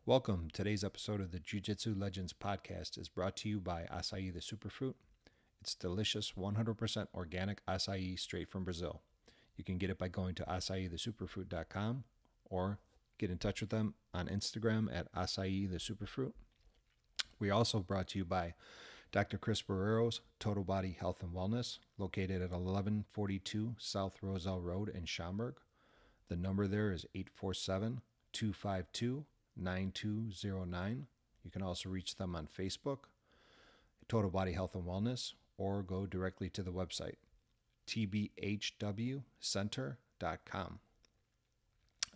Welcome. Today's episode of the Jiu-Jitsu Legends podcast is brought to you by Açaí the Superfruit. It's delicious, 100% organic acai straight from Brazil. You can get it by going to acaithesuperfruit.com or get in touch with them on Instagram at Açaí the Superfruit. We are also brought to you by Dr. Chris Barrero's Total Body Health and Wellness, located at 1142 South Roselle Road in Schaumburg. The number there is 847-252-9209. You can also reach them on Facebook, Total Body Health and Wellness, or go directly to the website, tbhwcenter.com.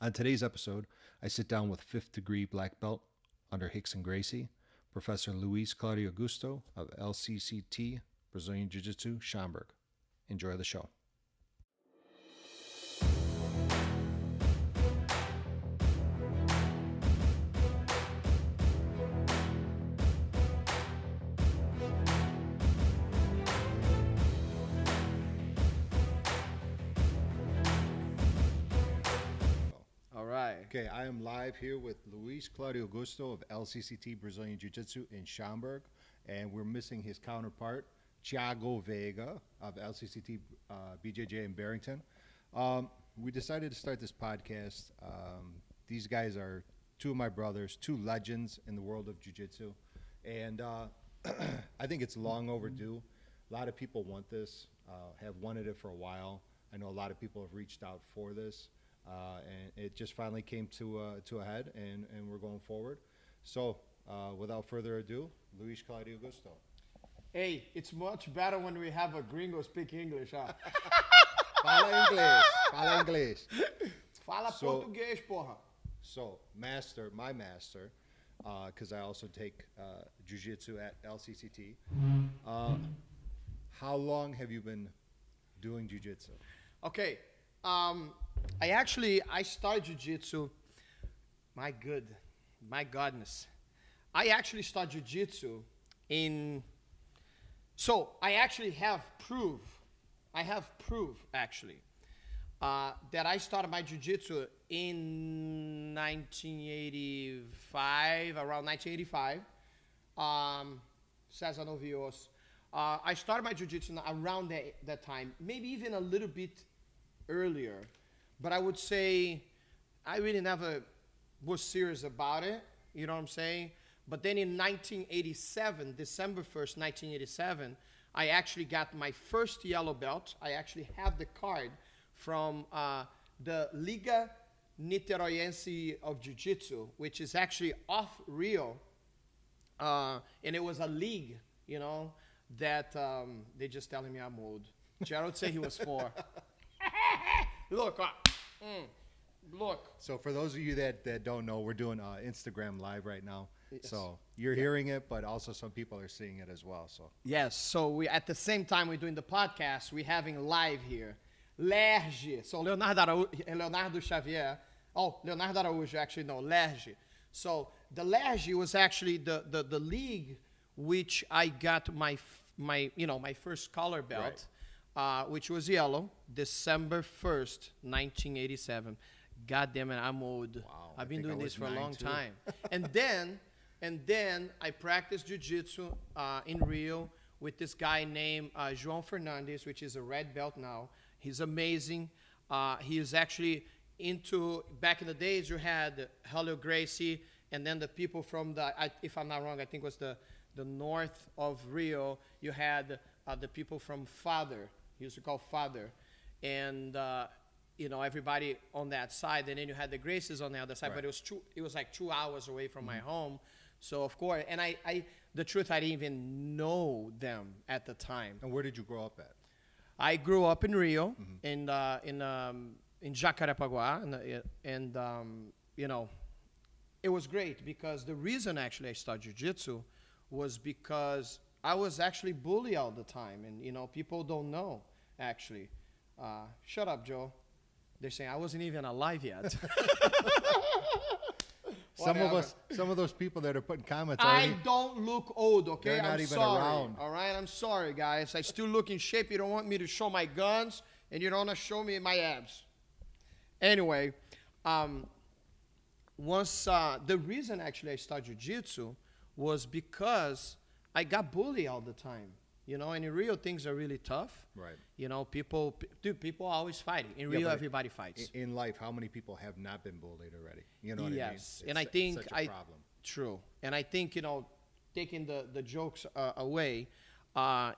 On today's episode, I sit down with 5th degree black belt under Rickson Gracie, Professor Luis Claudio Augusto of LCCT Brazilian Jiu-Jitsu, Schaumburg. Enjoy the show. Okay, I am live here with Luis Claudio Augusto of LCCT Brazilian Jiu-Jitsu in Schaumburg, and we're missing his counterpart, Thiago Veiga of LCCT BJJ in Barrington. We decided to start this podcast. These guys are two of my brothers, two legends in the world of Jiu-Jitsu, and I think it's long overdue. A lot of people want this, have wanted it for a while. I know a lot of people have reached out for this. And it just finally came to a head, and we're going forward. So, without further ado, Luis Claudio Augusto. Hey, it's much better when we have a gringo speak English, huh? Fala inglês, fala inglês. Fala português, porra. So, my master, because I also take jiu-jitsu at LCCT. How long have you been doing jiu-jitsu? Okay. I started jiu-jitsu. My goodness. I actually started jiu-jitsu I actually have proof. I have proof, actually, that I started my jiu-jitsu in 1985, around 1985. Cesar Novios. I started my jiu-jitsu around that time, maybe even a little bit earlier. But I would say I really never was serious about it, you know what I'm saying? But then in 1987, December 1st, 1987, I actually got my first yellow belt. I actually have the card from the Liga Niteroyense of Jiu-Jitsu, which is actually off Rio. And it was a league, you know, that they just telling me I'm old. Gerald said he was 4. Look. So for those of you that don't know, we're doing Instagram Live right now. Yes. So you're hearing it, but also some people are seeing it as well. So yes. So we at the same time we're doing the podcast, we're having live here. Lerge. So Leonardo Xavier. Oh, Leonardo Araújo. Actually, no, Lerge. So the Lerge was actually the league which I got my first color belt. Right. Which was yellow, December 1st, 1987. God damn it, I'm old. Wow, I've been doing this for a long too. time. and then I practiced jiu-jitsu in Rio with this guy named João Fernandes, which is a red belt now. He's amazing. He is actually back in the days, you had Helio Gracie, and then the people from if I'm not wrong, I think it was the north of Rio, you had the people from Father. He used to call Father, and everybody on that side. And then you had the Gracies on the other side, right. But it was like 2 hours away from my home. So of course, and the truth, I didn't even know them at the time. And where did you grow up at? I grew up in Rio, in Jacarepaguá, and it was great because the reason actually I started jiu-jitsu was because I was actually bullied all the time, and people don't know actually. Shut up, Joe. They're saying I wasn't even alive yet. Some of those people that are putting comments. I don't look old, okay? They're not I'm even sorry. around. All right, I'm sorry, guys. I still look in shape. You don't want me to show my guns, and you don't want to show me my abs. Anyway, once the reason actually I started jiu-jitsu was because I got bullied all the time. You know, and in Rio things are really tough. Right. You know, people are always fighting. In Rio, everybody fights. In life, how many people have not been bullied already? You know what I mean? Yes, and I think it's such a problem. True, and I think, you know, taking the jokes away,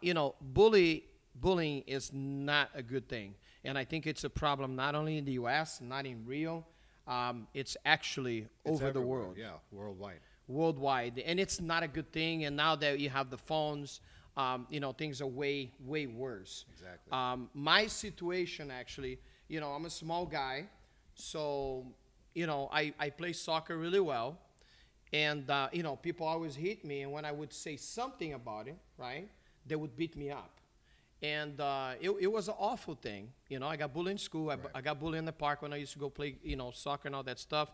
you know, bullying is not a good thing, and I think it's a problem not only in the U.S., not in Rio, it's actually over the world. Yeah, worldwide. Worldwide, and it's not a good thing. And now that you have the phones, you know, things are way worse. Exactly. My situation actually, you know, I'm a small guy, so you know, I play soccer really well. And, you know, people always hit me, and when I would say something about it, right, they would beat me up. And it was an awful thing. You know, I got bullied in school. I got bullied in the park when I used to go play, you know, soccer and all that stuff.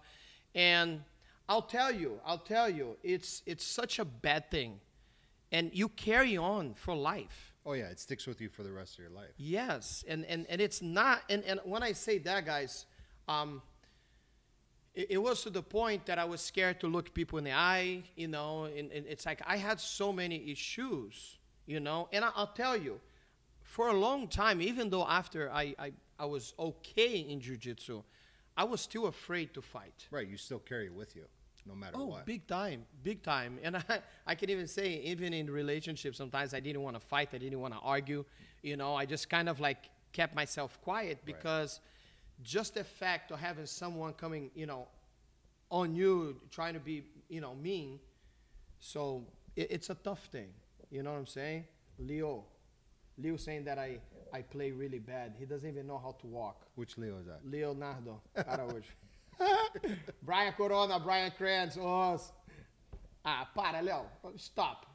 And I'll tell you, it's such a bad thing. And you carry on for life. Oh, yeah, it sticks with you for the rest of your life. Yes, and it's not, and when I say that, guys, it was to the point that I was scared to look people in the eye, you know, and it's like I had so many issues, you know, and I'll tell you, for a long time, even though after I was okay in jiu-jitsu, I was still afraid to fight. Right, you still carry it with you, no matter what. Oh, big time. And I can even say, even in relationships, sometimes I didn't want to fight, I didn't want to argue, you know, I just kind of like kept myself quiet because just the fact of having someone coming, you know, on you, trying to be, you know, mean. So it's a tough thing. You know what I'm saying? Leo saying that I play really bad. He doesn't even know how to walk. Which Leo is that? Leonardo Araújo. Brian Corona, Brian Kranz. Para, Leo. Stop.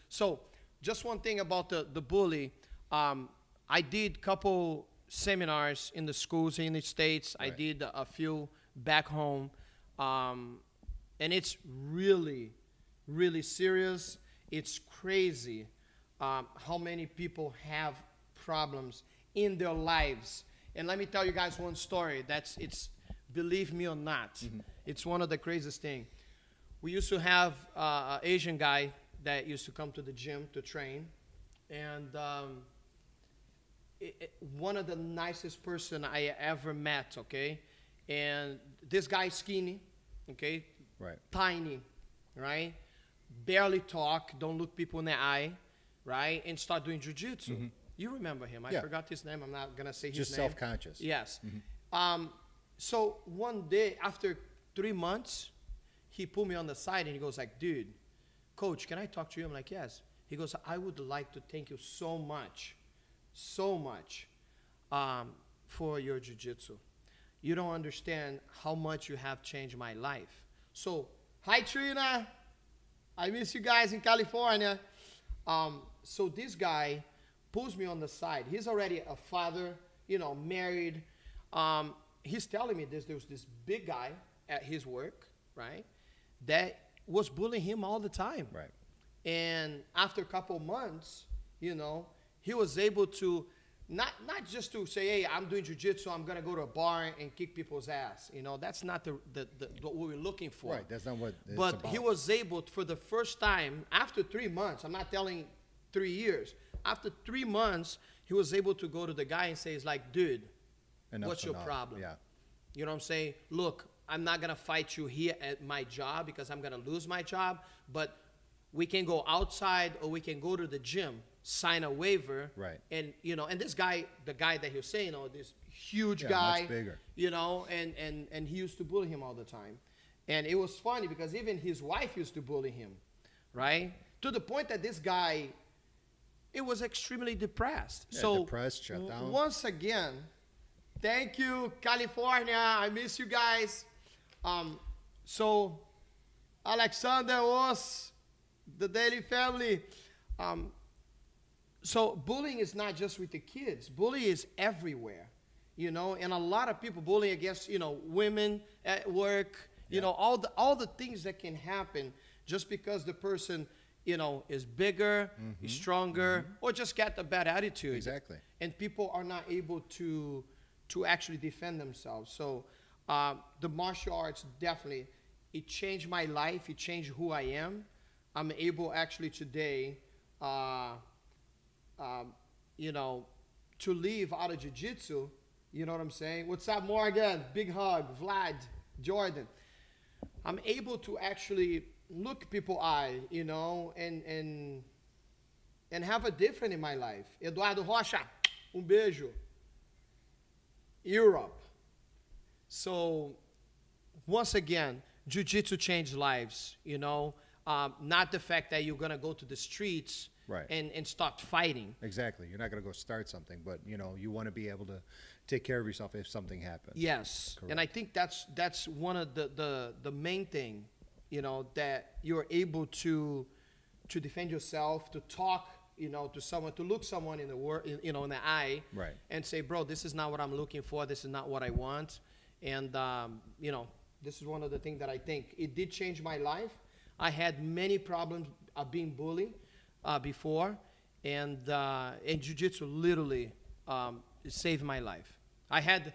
So just one thing about the bully. I did couple seminars in the schools in the States. Right. I did a few back home. And it's really, really serious. It's crazy how many people have problems in their lives. And let me tell you guys one story. It's believe me or not, it's one of the craziest things. We used to have an Asian guy that used to come to the gym to train. And one of the nicest person I ever met, okay? And this guy's skinny, okay? Right. Tiny, right? Barely talk, don't look people in the eye, right? And start doing jiu-jitsu. You remember him. I forgot his name. I'm not going to say his name. Just self-conscious. Yes. So one day, after 3 months, he pulled me on the side and he goes like, dude, coach, can I talk to you? I'm like, yes. He goes, I would like to thank you so much for your jiu-jitsu. You don't understand how much you have changed my life. So, hi, Trina. I miss you guys in California. So this guy pulls me on the side. He's already a father, you know, married. He's telling me there was this big guy at his work, right, that was bullying him all the time. Right. And after a couple of months, you know, he was able to not just to say, hey, I'm doing jiu-jitsu, I'm going to go to a bar and kick people's ass. You know, that's not what we're looking for. Right, that's not what it's But about. he was able, for the first time, after 3 months, I'm not telling 3 years, after 3 months, he was able to go to the guy and say, it's like, dude, what's your problem? Yeah. You know what I'm saying? Look, I'm not going to fight you here at my job because I'm going to lose my job, but we can go outside or we can go to the gym, sign a waiver. Right. And, you know, and this guy, the guy that he was saying, this huge guy. Much bigger. You know, and he used to bully him all the time. And it was funny because even his wife used to bully him, right? To the point that this guy, it was extremely depressed. Yeah, so depressed, shut down. Once again, thank you, California. I miss you guys. So Alexander was the Daily Family. So bullying is not just with the kids. Bullying is everywhere, you know. And a lot of people bullying against, you know, women at work. You know, all the things that can happen just because the person, you know, is bigger, is stronger, or just got a bad attitude. Exactly. And people are not able to actually defend themselves. So the martial arts definitely it changed my life. It changed who I am. I'm able actually today, you know, to live out of jiu-jitsu. You know what I'm saying? What's up, Morgan? Big hug. Vlad, Jordan. I'm able to actually look people eye, you know, and have a difference in my life. Eduardo Rocha, beijo. Europe. So, once again, jiu-jitsu changed lives, you know. Not the fact that you're going to go to the streets and start fighting. Exactly. You're not going to go start something, but, you know, you want to be able to take care of yourself if something happens. Yes. Correct. And I think that's one of the main thing, you know, that you're able to defend yourself, to talk, you know, to someone, to look someone in the you know, in the eye, and say, bro, this is not what I'm looking for. This is not what I want. And you know, this is one of the things that I think it did change my life. I had many problems of being bullied before, and jiu-jitsu literally saved my life. I had,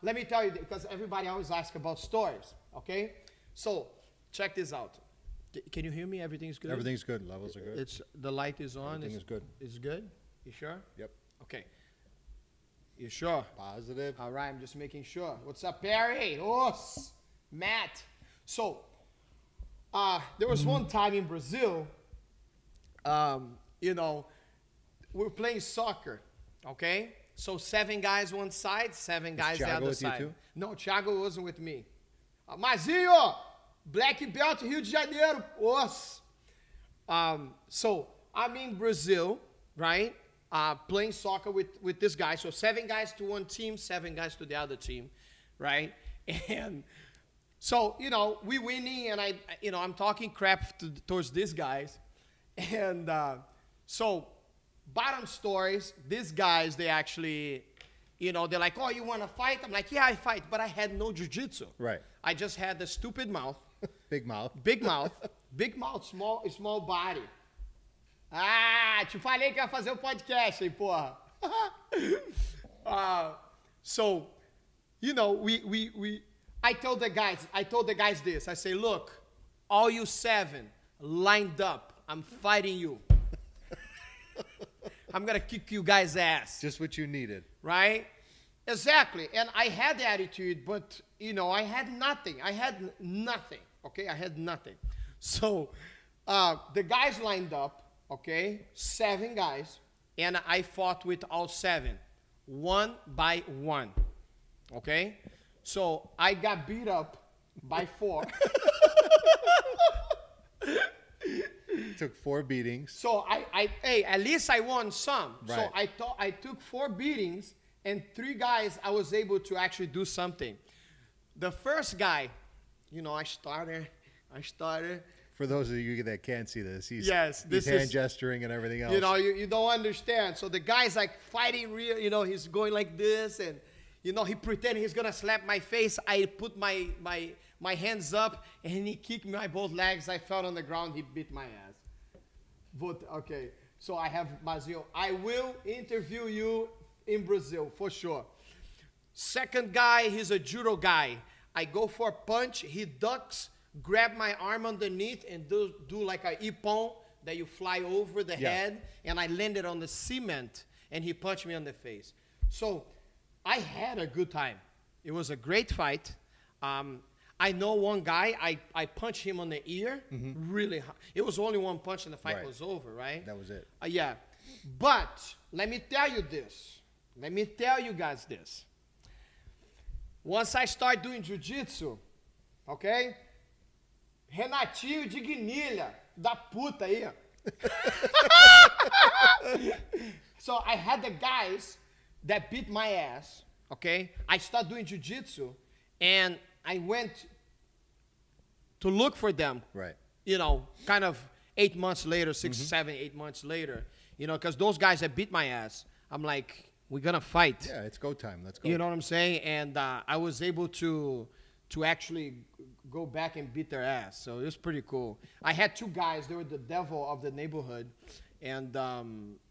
let me tell you, because everybody always asks about stories, okay? So, check this out. Can you hear me? Everything's good? Everything's good. Levels are good. The light is on. Everything is good. It's good? You sure? Yep. Okay. You sure? Positive. All right, I'm just making sure. What's up, Perry? Os, Matt. So, there was one time in Brazil, you know, we were playing soccer, okay? So 7 guys one side, 7 guys the other side. You too? No, Thiago wasn't with me. Mazinho, Black Belt, Rio de Janeiro, os. So I'm in Brazil, right? Playing soccer with this guy. So 7 guys to one team, 7 guys to the other team, right? And so, you know, we winning, and I'm talking crap towards these guys. And so, bottom stories, these guys, they actually, you know, they're like, oh, you want to fight? I'm like, yeah, I fight, but I had no jiu-jitsu. Right. I just had the stupid mouth. Big mouth. Big mouth. Big mouth, small body. Te falei que ia fazer um podcast, hein, porra. So, you know, I told the guys this. I say, look, all you 7 lined up. I'm fighting you. I'm going to kick you guys' ass. Just what you needed. Right? Exactly. And I had the attitude, but, you know, I had nothing. I had nothing. Okay? I had nothing. So, the guys lined up, okay? 7 guys. And I fought with all 7. 1 by 1. Okay? So, I got beat up by 4. Took 4 beatings. So hey, at least I won some. Right. So I took 4 beatings, and 3 guys I was able to actually do something. The first guy, you know, I started. For those of you that can't see this, he's this hand gesturing and everything else. You know, you don't understand. So the guy's like fighting real, you know, he's going like this, and you know, he pretended he's gonna slap my face. I put my hands up, and he kicked my both legs. I fell on the ground. He beat my ass. But, okay, so I have Mazinho. I will interview you in Brazil, for sure. Second guy, he's a judo guy. I go for a punch. He ducks, grab my arm underneath, and do like a ippon that you fly over the head. And I landed on the cement, and he punched me on the face. So I had a good time. It was a great fight. I know one guy, I punched him on the ear really hard. It was only one punch and the fight was over, right? That was it. Yeah. But let me tell you this. Let me tell you guys this. Once I start doing jiu-jitsu, okay? Renatinho de Guinilha, da puta aí. So I had the guys that beat my ass, okay? I started doing jiu-jitsu, and I went to look for them, you know, kind of 8 months later, 6, 7, 8 months later, you know, because those guys that beat my ass, I'm like, we're going to fight. Yeah, it's go time. Let's go. You know what I'm saying? And I was able to actually go back and beat their ass. So it was pretty cool. I had 2 guys. They were the devil of the neighborhood. And,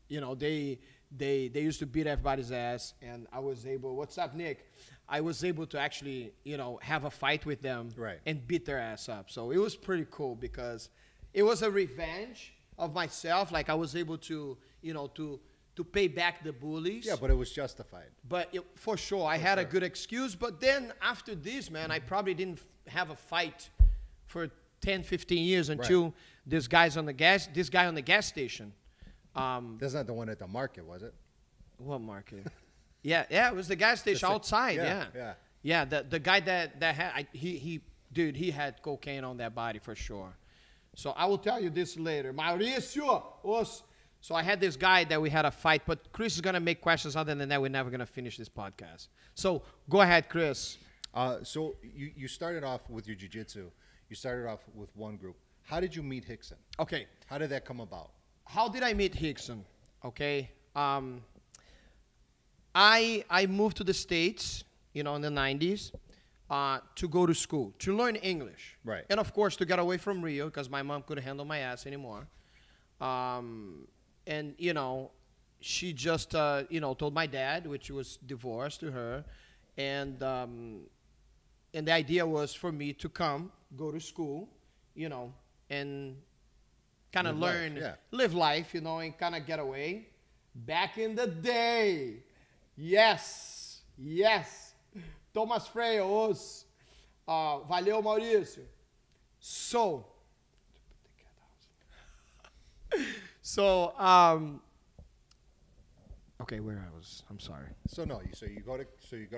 you know, they used to beat everybody's ass. And I was able, what's up, Nick? I was able to actually, have a fight with them Right. and beat their ass up. So it was pretty cool because it was a revenge of myself. Like I was able to, to pay back the bullies. Yeah, but it was justified. But for sure, I had a good excuse. But then after this, man, I probably didn't have a fight for 10, 15 years until this guy on the gas station. That's not the one at the market, was it? What market? Yeah, it was the gas station outside. Yeah. The guy that had he had cocaine on that body for sure. So I will tell you this later. Mauricio, so I had this guy that we had a fight, but Chris is gonna make questions. Other than that, we're never gonna finish this podcast. So go ahead, Chris. So you started off with your jiu-jitsu. You started off with one group. How did you meet Rickson? Okay. How did that come about? How did I meet Rickson? Okay. I moved to the States, in the 90s, to go to school, to learn English. Right. And, of course, to get away from Rio because my mom couldn't handle my ass anymore. And, she just, told my dad, which was divorced to her. And the idea was for me to go to school, and kind of live life, and kind of get away. Back in the day. Yes. Thomas Freios. Valeu, Maurício. So, okay, where I was, I'm sorry. So you go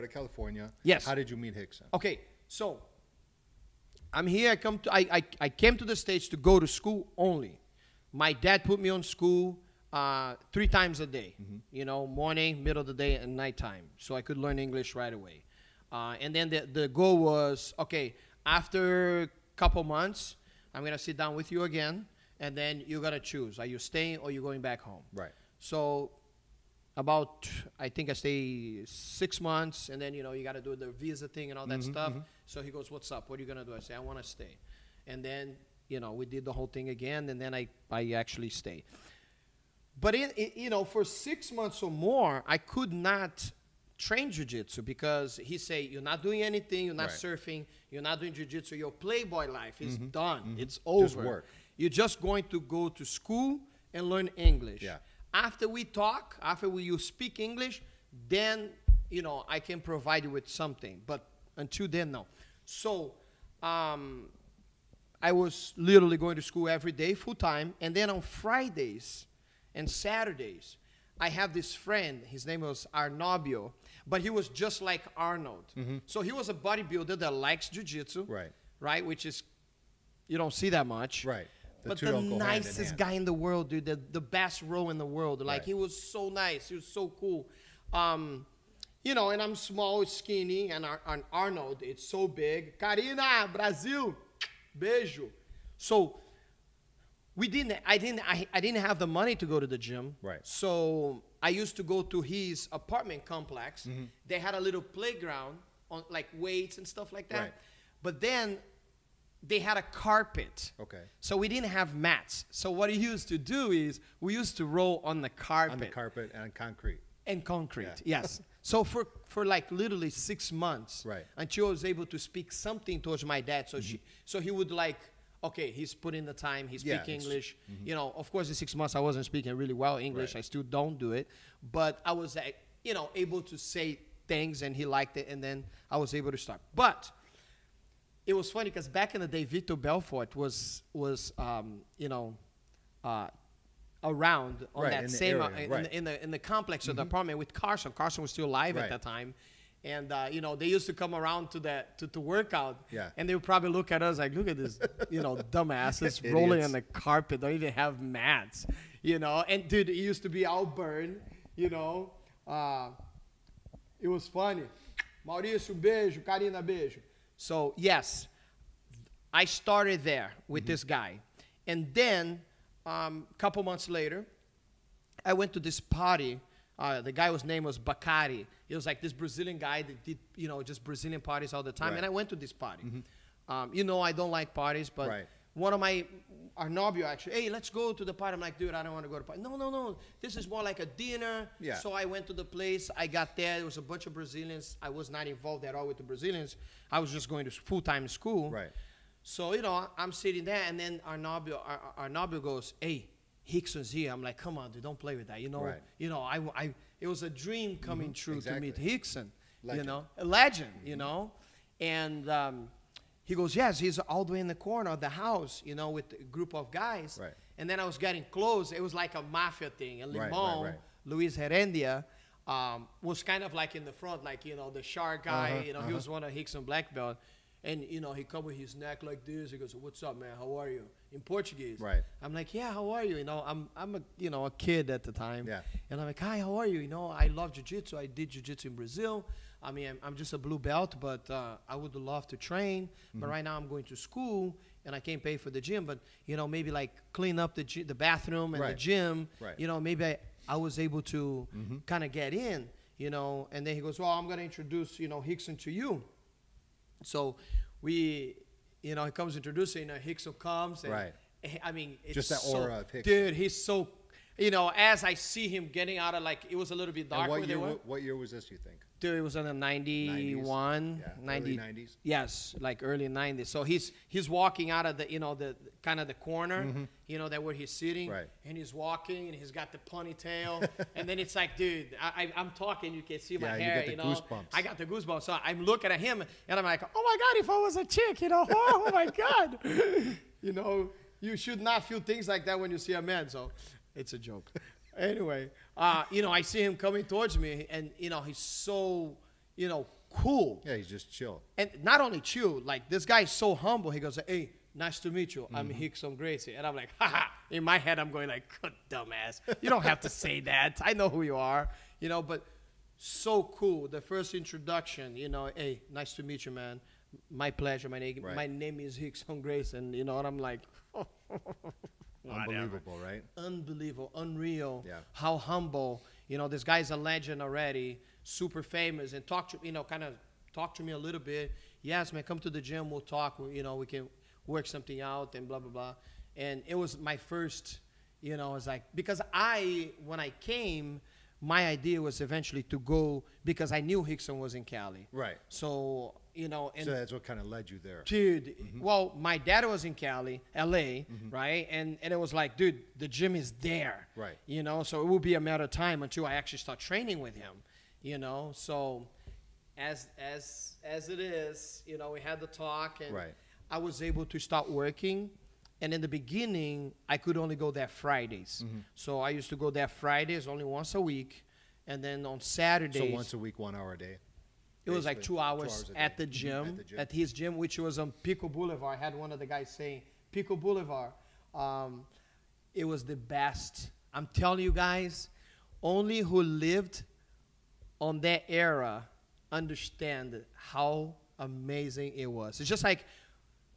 to California. Yes. How did you meet Rickson? Okay, so I'm here. I came to the States to go to school only. My dad put me on school 3 times a day, morning, middle of the day, and nighttime, so I could learn English right away. And then the goal was, okay, after a couple months, I'm going to sit down with you again, and then you got to choose. Are you staying or you going back home? Right. So I think I stay 6 months, and then, you got to do the visa thing and all that stuff. So he goes, what's up? What are you going to do? I say, I want to stay. And then, we did the whole thing again, and then I actually stayed. But, for 6 months or more, I could not train jiu-jitsu because he say, you're not doing anything, you're not surfing, you're not doing jiu-jitsu, your playboy life is done. It's over. Just work. You're just going to go to school and learn English. Yeah. After we talk, you speak English, then, I can provide you with something. But until then, no. So, I was literally going to school every day, full time. And then on Fridays and Saturdays, I have this friend. His name was Arnobio, but he was just like Arnold. So he was a bodybuilder that likes jiu-jitsu. Right? Which is, you don't see that much. Right. But the nicest guy in the world, dude. The best row in the world. Like, he was so nice. He was so cool. And I'm small, skinny, and Arnold, it's so big. Karina, Brazil, beijo. So I didn't have the money to go to the gym. Right. So I used to go to his apartment complex. They had a little playground on like weights and stuff like that. Right. But then they had a carpet. Okay. So we didn't have mats. So what he used to do is we used to roll on the carpet. On the carpet and on concrete. And concrete, yes. So for like literally 6 months, until I was able to speak something towards my dad. So he would like, okay, he's putting the time, he speaks English. Of course, in 6 months I wasn't speaking really well English. I still don't do it. But I was, able to say things, and he liked it, and then I was able to start. But it was funny because back in the day, Victor Belfort was around on that same in the complex of the apartment with Carson. Carson was still alive at that time, and they used to come around to work out. Yeah. And they would probably look at us like, look at this, dumbasses rolling on the carpet. Don't even have mats, And dude, it used to be all burned, It was funny. Maurício, beijo. Karina, beijo. So yes, I started there with this guy, and then a couple months later, I went to this party. The guy's name was Bacari. He was like this Brazilian guy that did, just Brazilian parties all the time. And I went to this party. I don't like parties, but one of Arnobio actually, hey, let's go to the party. I'm like, dude, I don't want to go to the party. No, no, no. This is more like a dinner. Yeah. So I went to the place. I got there. There was a bunch of Brazilians. I was not involved at all with the Brazilians. I was just going to full-time school. Right. So, you know, I'm sitting there, and then Arnobio goes, hey, Rickson's here. I'm like, come on, dude, don't play with that. You know, Right. you know, it was a dream coming true exactly. to meet Rickson. Legend. You know, a legend, you know. And he goes, yes, he's all the way in the corner of the house, you know, with a group of guys. Right. And then I was getting close. It was like a mafia thing. And Right, Limon, right. Luis Herendia, was kind of like in the front, like, you know, the shark guy. You know, he was one of Rickson black belt. And, you know, he come with his neck like this. He goes, what's up, man? How are you? In Portuguese. Right. I'm like, yeah, how are you? You know, I'm a, you know, a kid at the time. Yeah. And I'm like, hi, how are you? You know, I love jiu-jitsu. I did jiu-jitsu in Brazil. I mean, I'm just a blue belt, but I would love to train. But right now I'm going to school, and I can't pay for the gym. But, you know, maybe like clean up the bathroom and the gym. Right. You know, maybe I was able to kind of get in, you know. And then he goes, well, I'm going to introduce, you know, Rickson to you. So we, you know, he comes introducing, you know, Rickson comes. And, Right. I mean, it's Just that so, aura of Rickson. dude, he's so, you know, as I see him getting out of, like, it was a little bit dark And where they were. what year was this, you think? Dude, it was in the 91, Yeah, 90, early 90s? Yes, like early 90s. So he's walking out of the, you know, the kind of the corner, you know, that where he's sitting. Right. And he's walking, and he's got the ponytail. And then it's like, dude, I'm talking, you can see my Yeah, you hair, get the you know. goosebumps. I got the goosebumps. So I'm looking at him, and I'm like, oh, my God, if I was a chick, you know, oh, my God. You know, you should not feel things like that when you see a man. So it's a joke. Anyway, you know, I see him coming towards me, and, you know, he's so, you know, cool. Yeah, he's just chill. And not only chill, like, this guy is so humble. He goes, hey, nice to meet you. I'm Rickson Gracie. And I'm like, haha. In my head, I'm going like, dumbass. You don't have to say that. I know who you are. You know, but so cool. The first introduction, you know, hey, nice to meet you, man. My pleasure. My name is Rickson Gracie. And, you know, and I'm like, Unbelievable, right? Unbelievable, unreal. Yeah. How humble. You know, this guy's a legend already, super famous, and talk to, you know, kind of talk to me a little bit. Yes, man, come to the gym, we'll talk. You know, we can work something out and blah, blah, blah. And it was my first, you know, it was like, because when I came, my idea was eventually to go, because I knew Rickson was in Cali. Right. So, you know. And so that's what kind of led you there. Dude, well, my dad was in Cali, LA, right? And it was like, dude, the gym is there. Right. You know, so it will be a matter of time until I actually start training with him, you know? So as it is, you know, we had the talk, and I was able to start working. And in the beginning, I could only go there Fridays. So I used to go there Fridays, only once a week. And then on Saturdays. So once a week, 1 hour a day. It was like 2 hours at the gym, at his gym, which was on Pico Boulevard. I had one of the guys saying, Pico Boulevard. It was the best. I'm telling you guys, only who lived on that era understand how amazing it was. It's just like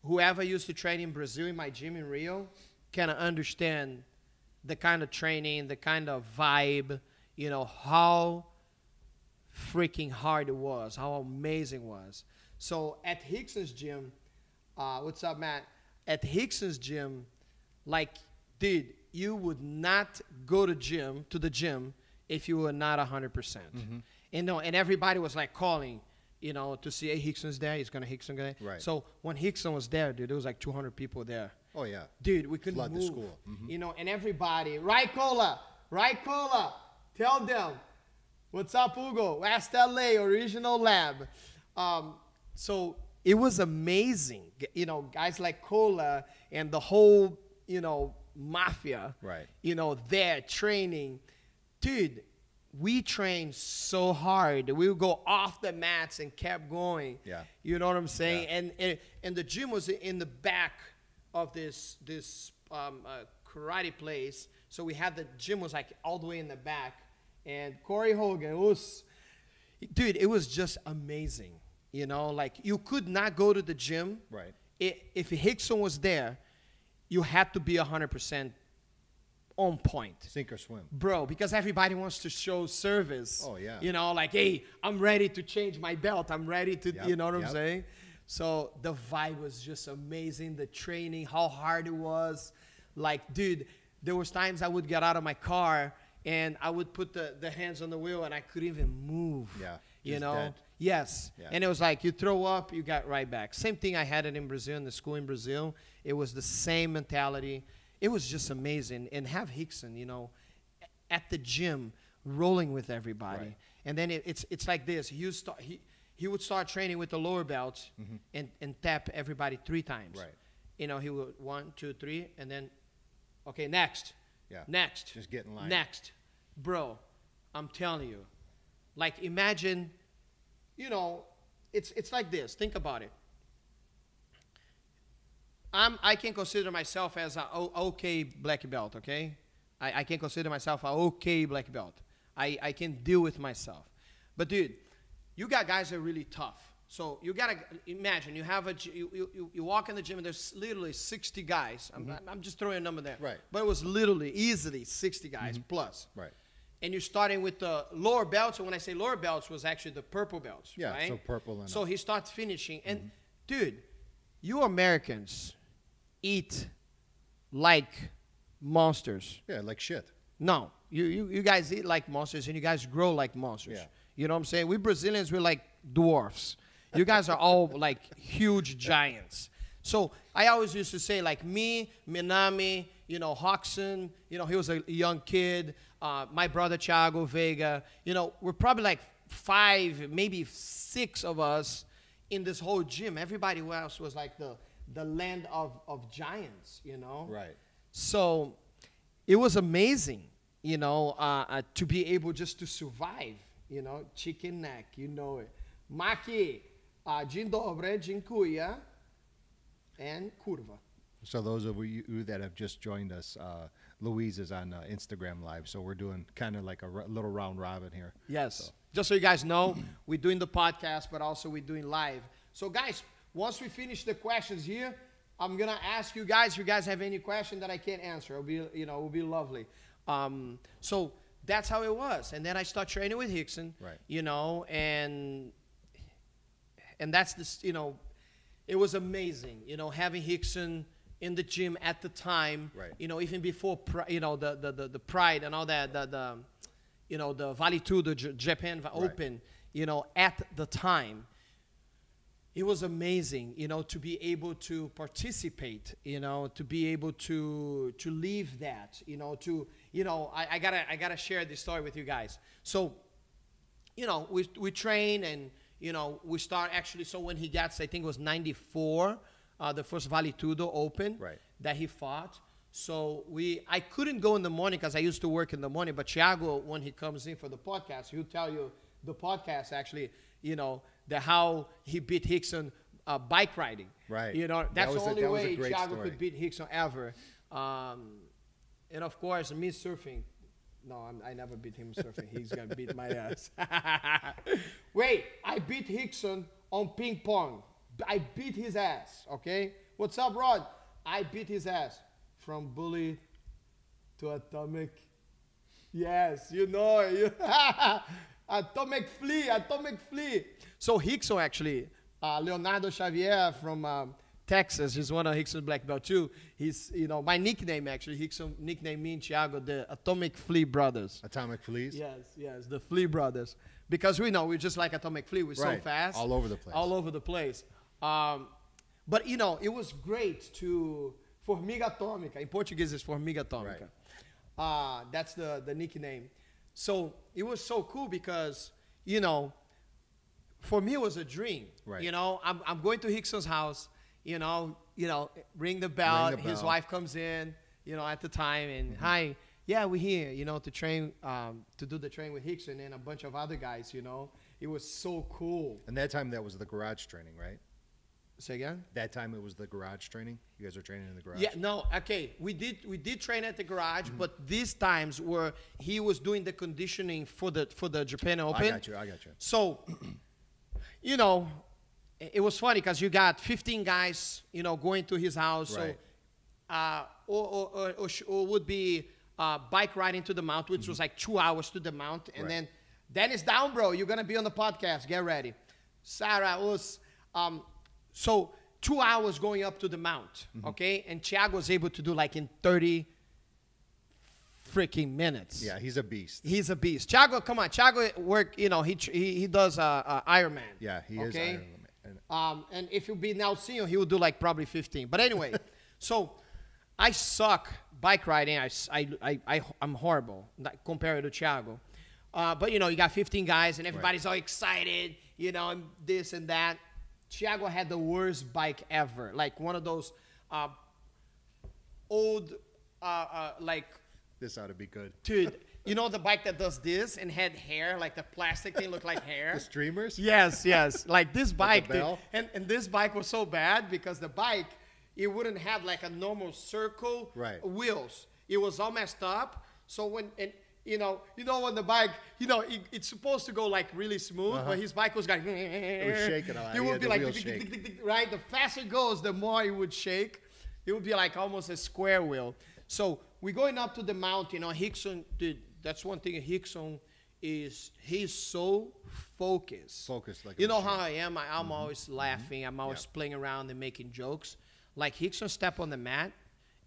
whoever used to train in Brazil in my gym in Rio can understand the kind of training, the kind of vibe, you know, how freaking hard it was, how amazing it was. So at Rickson's gym, what's up, Matt? At Rickson's gym, like, dude, you would not go to the gym if you were not 100%. You know, and everybody was like calling, you know, to see, hey, Rickson's there, he's gonna Rickson there. Right. So when Rickson was there, dude, there was like 200 people there. Oh yeah. Dude, we couldn't Flood move. the school. You know, and everybody, right, Cola, tell them. What's up, Hugo? West LA, original lab. So it was amazing. You know, guys like Cola and the whole, you know, mafia, you know, there training. Dude, we trained so hard. We would go off the mats and kept going. Yeah. You know what I'm saying? Yeah. And the gym was in the back of this karate place. So we had the gym was like all the way in the back. And Corey Hogan was, dude, it was just amazing. You know, like you could not go to the gym. Right. If Rickson was there, you had to be 100% on point. Sink or swim. Bro, because everybody wants to show service. Oh, yeah. You know, like, hey, I'm ready to change my belt. I'm ready to, you know what I'm saying? So the vibe was just amazing. The training, how hard it was. Like, dude, there was times I would get out of my car and I would put the hands on the wheel and I couldn't even move. Yeah. You know? Dead. Yes. Yeah. And it was like, you throw up, you got right back. Same thing I had it in Brazil, in the school in Brazil. It was the same mentality. It was just amazing. And have Rickson, you know, at the gym, rolling with everybody. Right. And then it's like this. He would start training with the lower belts and tap everybody 3 times. Right. You know, he would 1, 2, 3, and then, okay, next. Yeah. Next. Just get in line. Next. Bro, I'm telling you. Like, imagine, you know, it's like this. Think about it. I can consider myself as an okay black belt, okay? I can consider myself an okay black belt. I can deal with myself. But, dude, you got guys that are really tough. So you got to imagine, you walk in the gym and there's literally 60 guys. I'm just throwing a number there. Right. But it was literally, easily 60 guys plus. Right. And you're starting with the lower belts. And when I say lower belts, was actually the purple belts. Yeah, right? so purple and So up. he starts finishing. And, dude, you Americans eat like monsters. Yeah, like shit. No, you guys eat like monsters and you guys grow like monsters. Yeah. You know what I'm saying? We Brazilians, we're like dwarfs. You guys are all like huge giants. So I always used to say, like, me, Minami, you know, Roxon, you know, he was a young kid. My brother Thiago Veiga, you know, we're probably like 5, maybe 6 of us in this whole gym. Everybody else was like the land of giants, you know? Right. So it was amazing, you know, to be able just to survive, you know, chicken neck, you know it. Maki, dzień dobry, dziękuję, and kurwa. So those of you that have just joined us, Louise is on Instagram Live, so we're doing kind of like a little round robin here. Yes. So. Just so you guys know, we're doing the podcast, but also we're doing live. So, guys, once we finish the questions here, I'm going to ask you guys if you guys have any question that I can't answer. It'll be, you know, it will be lovely. So that's how it was. And then I start training with Rickson, right. You know, and that's this, you know, it was amazing, you know, having Rickson in the gym at the time, right. You know, even before, you know, the Pride and all that, you know, the Vale Tudo, Japan Open, right. You know, at the time. It was amazing, you know, to be able to participate, you know, to be able to leave that, you know, I gotta share this story with you guys. So, you know, we train and, you know, we start actually, so when he gets, I think it was 94, the first Vale Tudo Open, right. That he fought. So I couldn't go in the morning because I used to work in the morning, but Thiago, when he comes in for the podcast, he'll tell you the podcast actually, you know, how he beat Rickson bike riding. Right. You know, that's the only way Thiago story. could beat Rickson ever. And of course, me surfing. No, I never beat him surfing. He's going to beat my ass. Wait, I beat Rickson on ping pong. I beat his ass, okay? What's up, Rod? I beat his ass from bully to atomic. Yes, you know it. Atomic flea. So Rickson actually, Leonardo Xavier from Texas, he's one of Rickson's black belt too. He's, you know, my nickname actually, Rickson nicknamed me and Thiago the Atomic Flea Brothers. Atomic Fleas? Yes, the Flea Brothers. Because we know we're just like Atomic Flea, we're right. So fast. All over the place. All over the place. But, you know, it was great to, Formiga Atômica, in Portuguese it's Formiga Atômica. Right. That's the nickname. So it was so cool because, you know, for me it was a dream. Right. You know, I'm going to Rickson's house, you know, ring the bell. His wife comes in, you know, at the time and hi, yeah, we're here, you know, to train, to do the train with Rickson and a bunch of other guys, you know. It was so cool. And that time that was the garage training, right? Say again? That time it was the garage training? You guys were training in the garage? Yeah, no, okay. We did train at the garage, but these times were he was doing the conditioning for the Japan Open. I got you. So, you know, it was funny because you got 15 guys, you know, going to his house. Right. So, or would be bike riding to the mount, which was like 2 hours to the mount. And then Dennis down, bro. You're going to be on the podcast. Get ready. Sarah was... So 2 hours going up to the mount, okay? And Thiago was able to do like in 30 freaking minutes. Yeah, he's a beast. He's a beast. Thiago, come on. Thiago work, you know, he does Ironman. Yeah, he is Ironman. And if you be now seeing, he will do like probably 15. But anyway, so I suck bike riding. I'm horrible compared to Thiago. But, you know, you got 15 guys and everybody's all excited, you know, and this and that. Thiago had the worst bike ever. Like one of those old, like... This ought to be good. Dude, you know the bike that does this and had hair, like the plastic thing looked like hair? The streamers? Yes. Like this bike. Like and this bike was so bad because the bike, it wouldn't have like a normal circle wheels. It was all messed up. So when, and you know when the bike, you know, it's supposed to go like really smooth, but his bike was going. It was shaking a lot. It would be like, right? The faster it goes, the more it would shake. It would be like almost a square wheel. So we're going up to the mountain. You know, Rickson, dude, that's one thing. Rickson he's so focused. Focused like you know how I am. I'm always laughing. I'm always playing around and making jokes. Like Rickson step on the mat,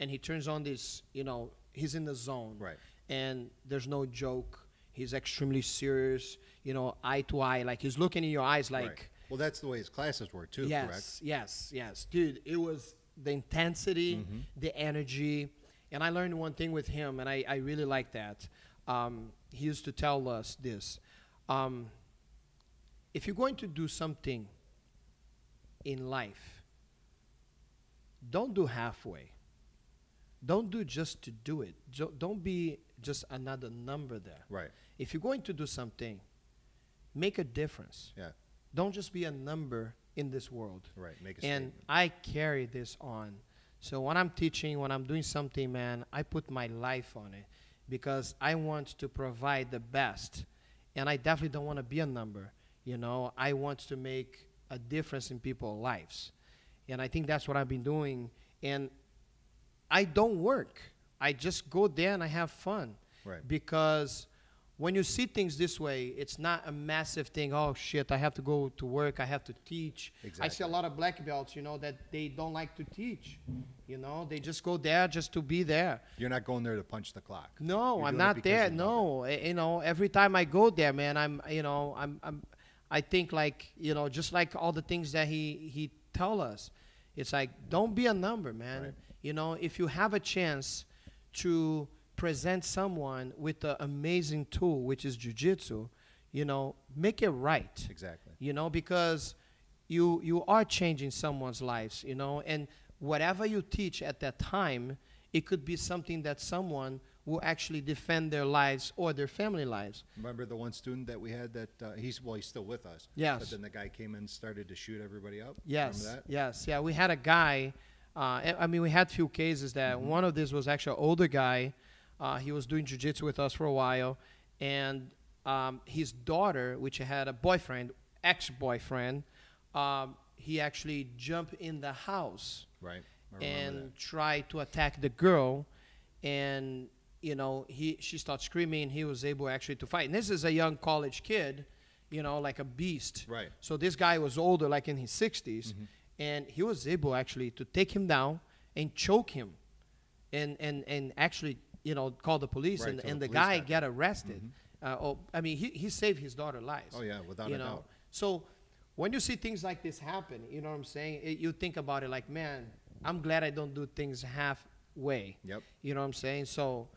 and he turns on this. You know, he's in the zone. Right. And there's no joke. He's extremely serious. You know, eye to eye. Like he's looking in your eyes. Like. Right. Well, that's the way his classes were too. Correct. Yes, dude. It was the intensity, the energy. And I learned one thing with him, and I really like that. He used to tell us this. If you're going to do something in life, don't do halfway. Don't do just to do it. Don't be just another number there. Right. If you're going to do something, make a difference. Yeah. Don't just be a number in this world. Right. Make a statement. And I carry this on. So when I'm teaching, when I'm doing something, man, I put my life on it because I want to provide the best. And I definitely don't want to be a number. You know, I want to make a difference in people's lives. And I think that's what I've been doing. And I don't work. I just go there and I have fun. Right. Because when you see things this way, it's not a massive thing. Oh, shit, I have to go to work. I have to teach. Exactly. I see a lot of black belts, you know, that they don't like to teach. You know, they just go there just to be there. You're not going there to punch the clock. No, I'm not there. No, you know, every time I go there, man, I think like, you know, just like all the things that he tell us, it's like, don't be a number, man. Right. You know, if you have a chance to present someone with an amazing tool, which is jiu-jitsu, you know, make it right. Exactly. You know, because you are changing someone's lives, you know, and whatever you teach at that time, it could be something that someone will actually defend their lives or their family lives. Remember the one student that we had that he's still with us. Yes. But then the guy came in and started to shoot everybody up. Yes. Remember that? Yes. Yeah. We had a guy. I mean, we had few cases that one of these was actually an older guy. He was doing jiu-jitsu with us for a while, and his daughter, which had a boyfriend, ex-boyfriend, he actually jumped in the house. Right. And tried to attack the girl, and you know she started screaming. He was able actually to fight. And this is a young college kid, you know, like a beast. Right. So this guy was older, like in his 60s, and he was able actually to take him down and choke him, and actually, you know, call the police, Right, and the guy got arrested. I mean, he saved his daughter's life. Oh yeah, without you a know? doubt. So when you see things like this happen, you know what I'm saying? You think about it like, man, I'm glad I don't do things halfway. Yep. You know what I'm saying? So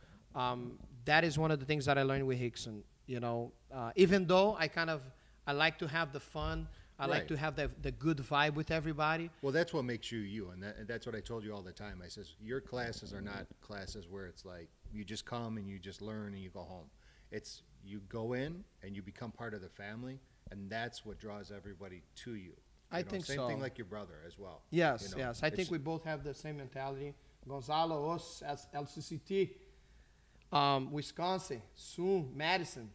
that is one of the things that I learned with Rickson. You know, even though I like to have the fun, I like to have the good vibe with everybody. Well, that's what makes you you, and that's what I told you all the time. I says your classes are not classes where it's like you just come and you just learn and you go home. It's you go in and you become part of the family, and that's what draws everybody to you. I think same so. thing like your brother as well. Yes, you know, yes. I think we both have the same mentality. Gonzalo, us, as LCCT, Wisconsin, soon, Madison.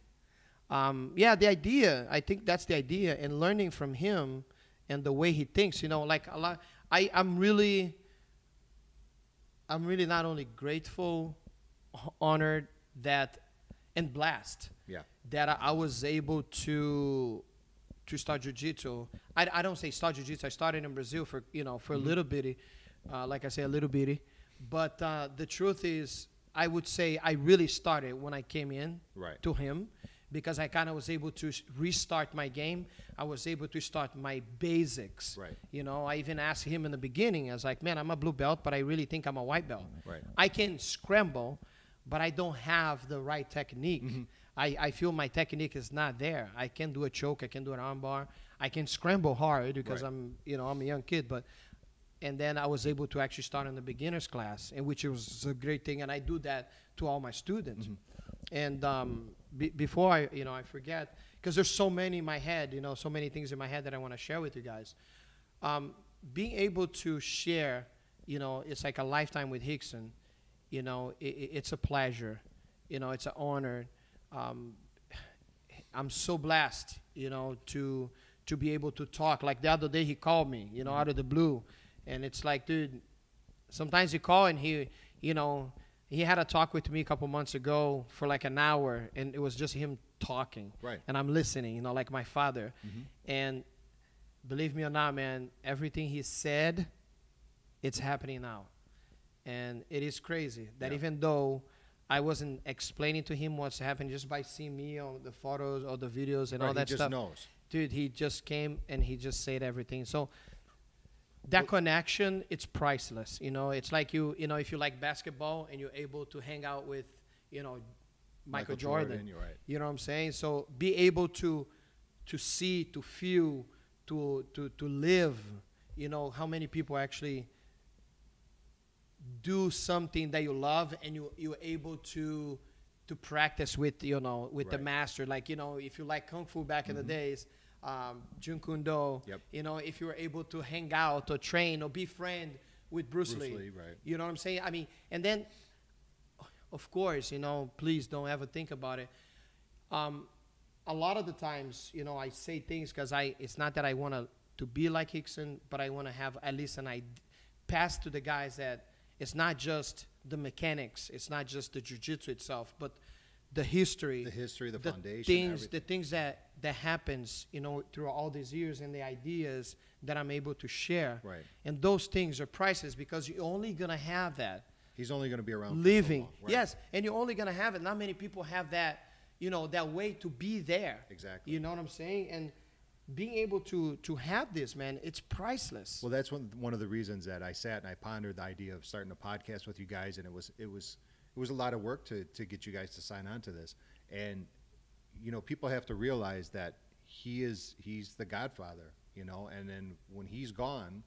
Yeah, the idea, I think that's the idea, and learning from him and the way he thinks, you know, like a lot. I'm really not only grateful, honored that, and blessed Yeah. that I was able to to start jiu-jitsu. I don't say start jiu-jitsu. I started in Brazil for a little bitty, like I say, a little bitty. But the truth is, I would say I really started when I came in to him, because I kind of was able to restart my game. I was able to start my basics. Right. You know, I even asked him in the beginning, I was like, man, I'm a blue belt, but I really think I'm a white belt. Right. I can scramble, but I don't have the right technique. I feel my technique is not there. I can do a choke. I can do an arm bar. I can scramble hard because I'm a young kid, and then I was able to actually start in the beginner's class, and which was a great thing. And I do that to all my students. And before I forget, because there's so many in my head, so many things in my head that I want to share with you guys. Being able to share, it's like a lifetime with Rickson. It's a pleasure. It's an honor. I'm so blessed, to be able to talk. Like the other day, he called me, out of the blue, and it's like, dude, sometimes he call and he had a talk with me a couple months ago for like an hour, and it was just him talking. Right. And I'm listening, like my father. And believe me or not, man, everything he said, it's happening now. And it is crazy that even though I wasn't explaining to him what's happening, just by seeing me on the photos or the videos and all that stuff. He just knows. Dude, he just came and he just said everything. So that connection, it's priceless. It's like if you like basketball and you're able to hang out with, Michael Jordan. You're right. You know what I'm saying? So be able to see, to feel, to live, how many people actually do something that you love, and you're able to practice with the master. Like, if you like Kung Fu back in the days, Jeet Kune Do, if you were able to hang out or train or be friend with Bruce Lee. Right. You know what I'm saying? I mean, and then, of course, please don't ever think about it. A lot of the times, I say things because it's not that I want to be like Rickson, but I want to have at least pass to the guys that it's not just the mechanics, it's not just the jiu-jitsu itself, but the history, the foundation, the things that happens, through all these years, and the ideas that I'm able to share. Right. And those things are priceless, because you're only gonna have that. He's only gonna be around living. For so long. Right. Yes, and you're only gonna have it. Not many people have that, that way to be there. Exactly. You know what I'm saying? And being able to have this, man, it's priceless. Well, that's one of the reasons that I sat and I pondered the idea of starting a podcast with you guys, and it was a lot of work to get you guys to sign on to this. And people have to realize that he's the Godfather, and then when he's gone,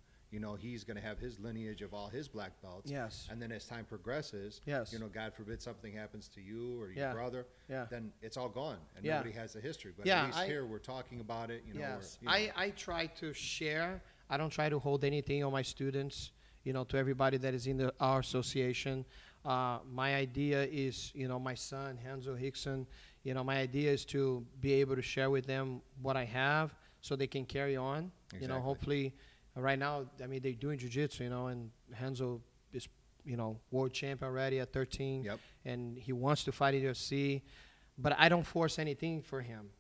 he's going to have his lineage of all his black belts. Yes. And then as time progresses, yes, God forbid something happens to you or your brother, then it's all gone, and nobody has the history. But at least here we're talking about it. Yes. I try to share. I don't try to hold anything on my students, to everybody that is in our association. My idea is, my son, Renzo Rickson, my idea is to be able to share with them what I have so they can carry on. Exactly. Hopefully, right now, I mean, they're doing jiu-jitsu, and Renzo is, world champion already at 13. Yep. And he wants to fight at UFC, but I don't force anything for him.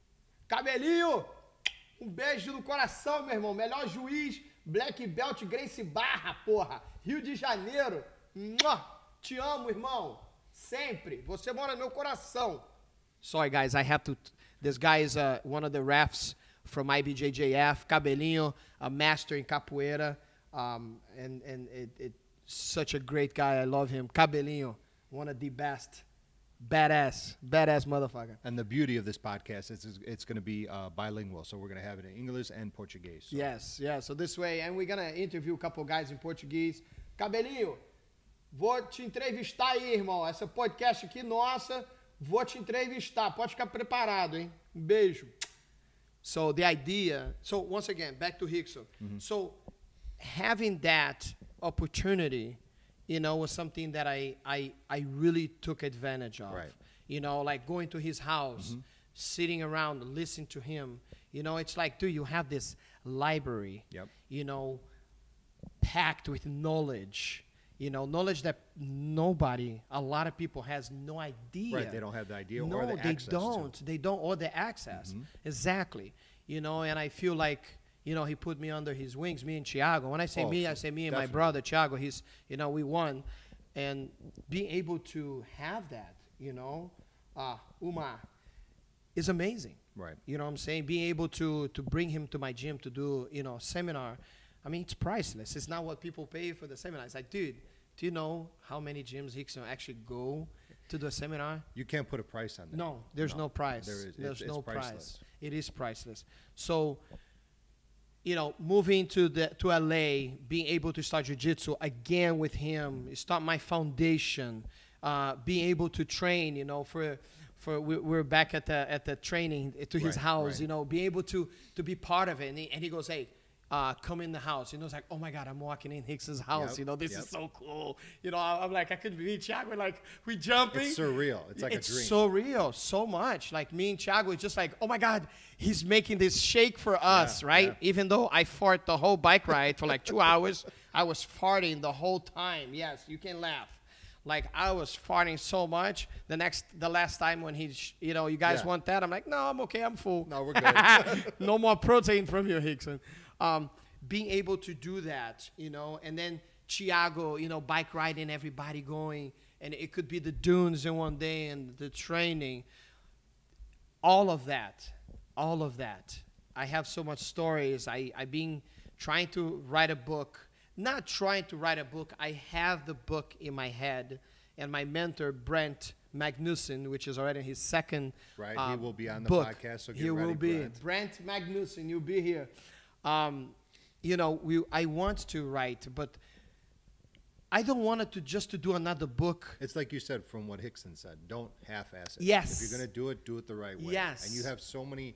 Cabelinho, beijo no coração, meu irmão. Melhor juiz, Black Belt, Gracie Barra, porra. Rio de Janeiro. Mua! Te amo, irmão. Sempre. Você mora no meu coração. Sorry, guys. I have to. This guy is one of the refs from IBJJF. Cabelinho, a master in capoeira. And it's such a great guy. I love him. Cabelinho, one of the best. Badass motherfucker. And the beauty of this podcast is it's going to be bilingual. So we're going to have it in English and Portuguese. So. Yes. So this way. And we're going to interview a couple guys in Portuguese. Cabelinho, vou te entrevistar aí, irmão. Essa podcast aqui, nossa, vou te entrevistar. Pode ficar preparado, hein? Beijo. So the idea, once again, back to Rickson. Mm-hmm. So having that opportunity, was something that I really took advantage of. Right. Like going to his house, sitting around, listening to him. It's like, dude, you have this library, packed with knowledge. Knowledge that a lot of people has no idea. Right, they don't have the idea or the access. They don't, or the access. Mm-hmm. Exactly. you know, and I feel like, you know, he put me under his wings, me and Thiago. When I say me, I say me and my brother, Thiago. He's, you know, we won. And being able to have that, you know, Uma, is amazing. Right. You know what I'm saying? Being able to bring him to my gym to do, you know, seminar, I mean, it's priceless. It's not what people pay for the seminar. It's like, dude, do you know how many gyms Rickson actually go to do a seminar? You can't put a price on that. No, there's no price. There's no price. It is priceless. So, you know, moving to LA, being able to start jiu-jitsu again with him, start my foundation, being able to train, you know, we're back at the training to his house, you know, being able to be part of it. And he goes, hey, come in the house. You know, it's like, oh my God, I'm walking in Rickson's house. You know, this is so cool. You know, I'm like, I could be Thiago, like, we jumping. It's surreal. It's like a dream. It's so real, so much. Like me and Thiago, it's just like, oh my God, he's making this shake for us, right? Yeah. Even though I fart the whole bike ride for like 2 hours, I was farting the whole time. Yes, you can laugh. Like, I was farting so much. The last time when you know, you guys want that? I'm like, no, I'm okay. I'm full. No, we're good. No more protein from you, Rickson. Being able to do that, you know, and then Thiago, you know, bike riding, everybody going, and it could be the dunes in one day and the training. All of that. I have so much stories. I've been trying to write a book. Not trying to write a book. I have the book in my head, and my mentor, Brent Magnuson, which is already his second right. He will be on the book. podcast, so get he ready, will be. Brent Magnuson, you'll be here. You know, I want to write, but I don't want it to do another book. It's like you said, from what Rickson said, don't half-ass it. Yes. If you're going to do it the right way. Yes. And you have so many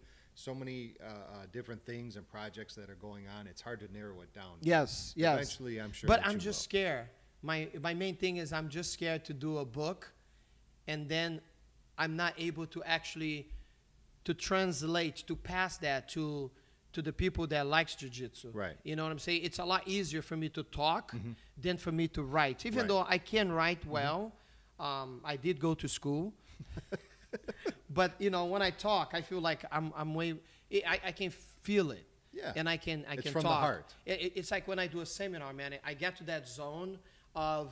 different things and projects that are going on. It's hard to narrow it down. Yes. Eventually, I'm sure. But I'm just scared. My main thing is I'm just scared to do a book, and then I'm not able to actually to translate, to pass that to the people that likes jiu-jitsu. Right. You know what I'm saying? It's a lot easier for me to talk than for me to write. Even though I can write well, I did go to school. But you know, when I talk, I feel like I'm way. I can feel it. Yeah. And I can it's talk. from the heart. It's like when I do a seminar, man. I get to that zone of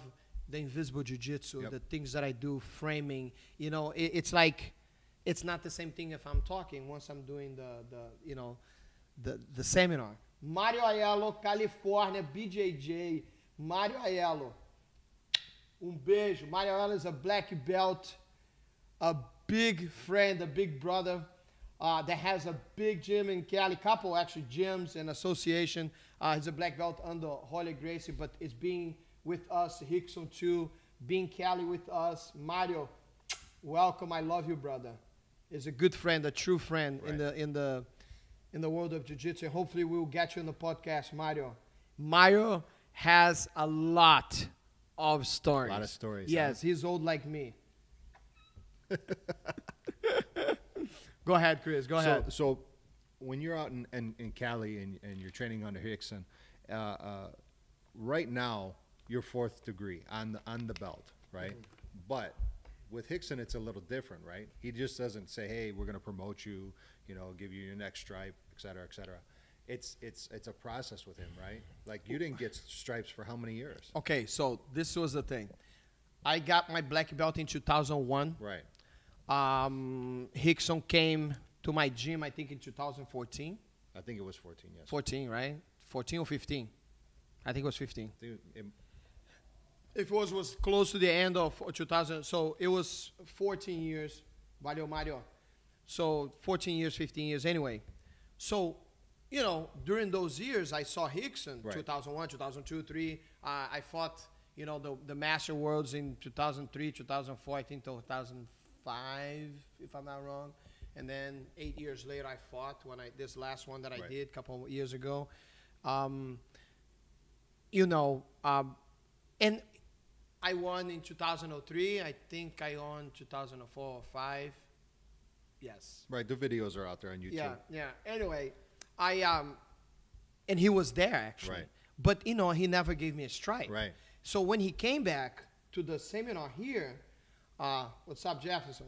the invisible jiu-jitsu, the things that I do, framing. You know, it's like it's not the same thing if I'm talking. Once I'm doing the seminar. Mario Aiello, California, BJJ. Mario Aiello. Beijo. Mario Aiello is a black belt, a big friend, a big brother that has a big gym in Cali, couple actually gyms and association. He's a black belt under Holy Gracie, but it's being with us, Rickson too, being Cali with us. Mario, welcome. I love you, brother. He's a good friend, a true friend in the world of jiu-jitsu. Hopefully we'll get you on the podcast, Mario. Mario has a lot of stories. A lot of stories. Yes, he's old like me. Go ahead, Chris. Go ahead. So when you're out in Cali and you're training under Rickson, right now you're 4th degree on the belt, right? But with Rickson, it's a little different, right? He just doesn't say, "Hey, we're going to promote you, you know, give you your next stripe, et cetera, et cetera." It's a process with him, right? Like, you didn't get stripes for how many years? Okay, so this was the thing. I got my black belt in 2001. Right. Rickson came to my gym, I think, in 2014. I think it was 14, yes. 14, right? 14 or 15. I think it was 15. It was close to the end of 2000. So it was 14 years. Valeu, Mario. So 14 years, 15 years anyway. So, you know, during those years, I saw Rickson, 2001, 2002, 2003. I fought, you know, the Master Worlds in 2003, 2004, I think 2005, if I'm not wrong. And then 8 years later, I fought this last one that I did a couple of years ago. You know, and I won in 2003. I think I won 2004 or 5. Yes. Right. The videos are out there on YouTube. Yeah. Anyway, and he was there actually. Right. But you know, he never gave me a stripe. Right. So when he came back to the seminar here, what's up, Jefferson?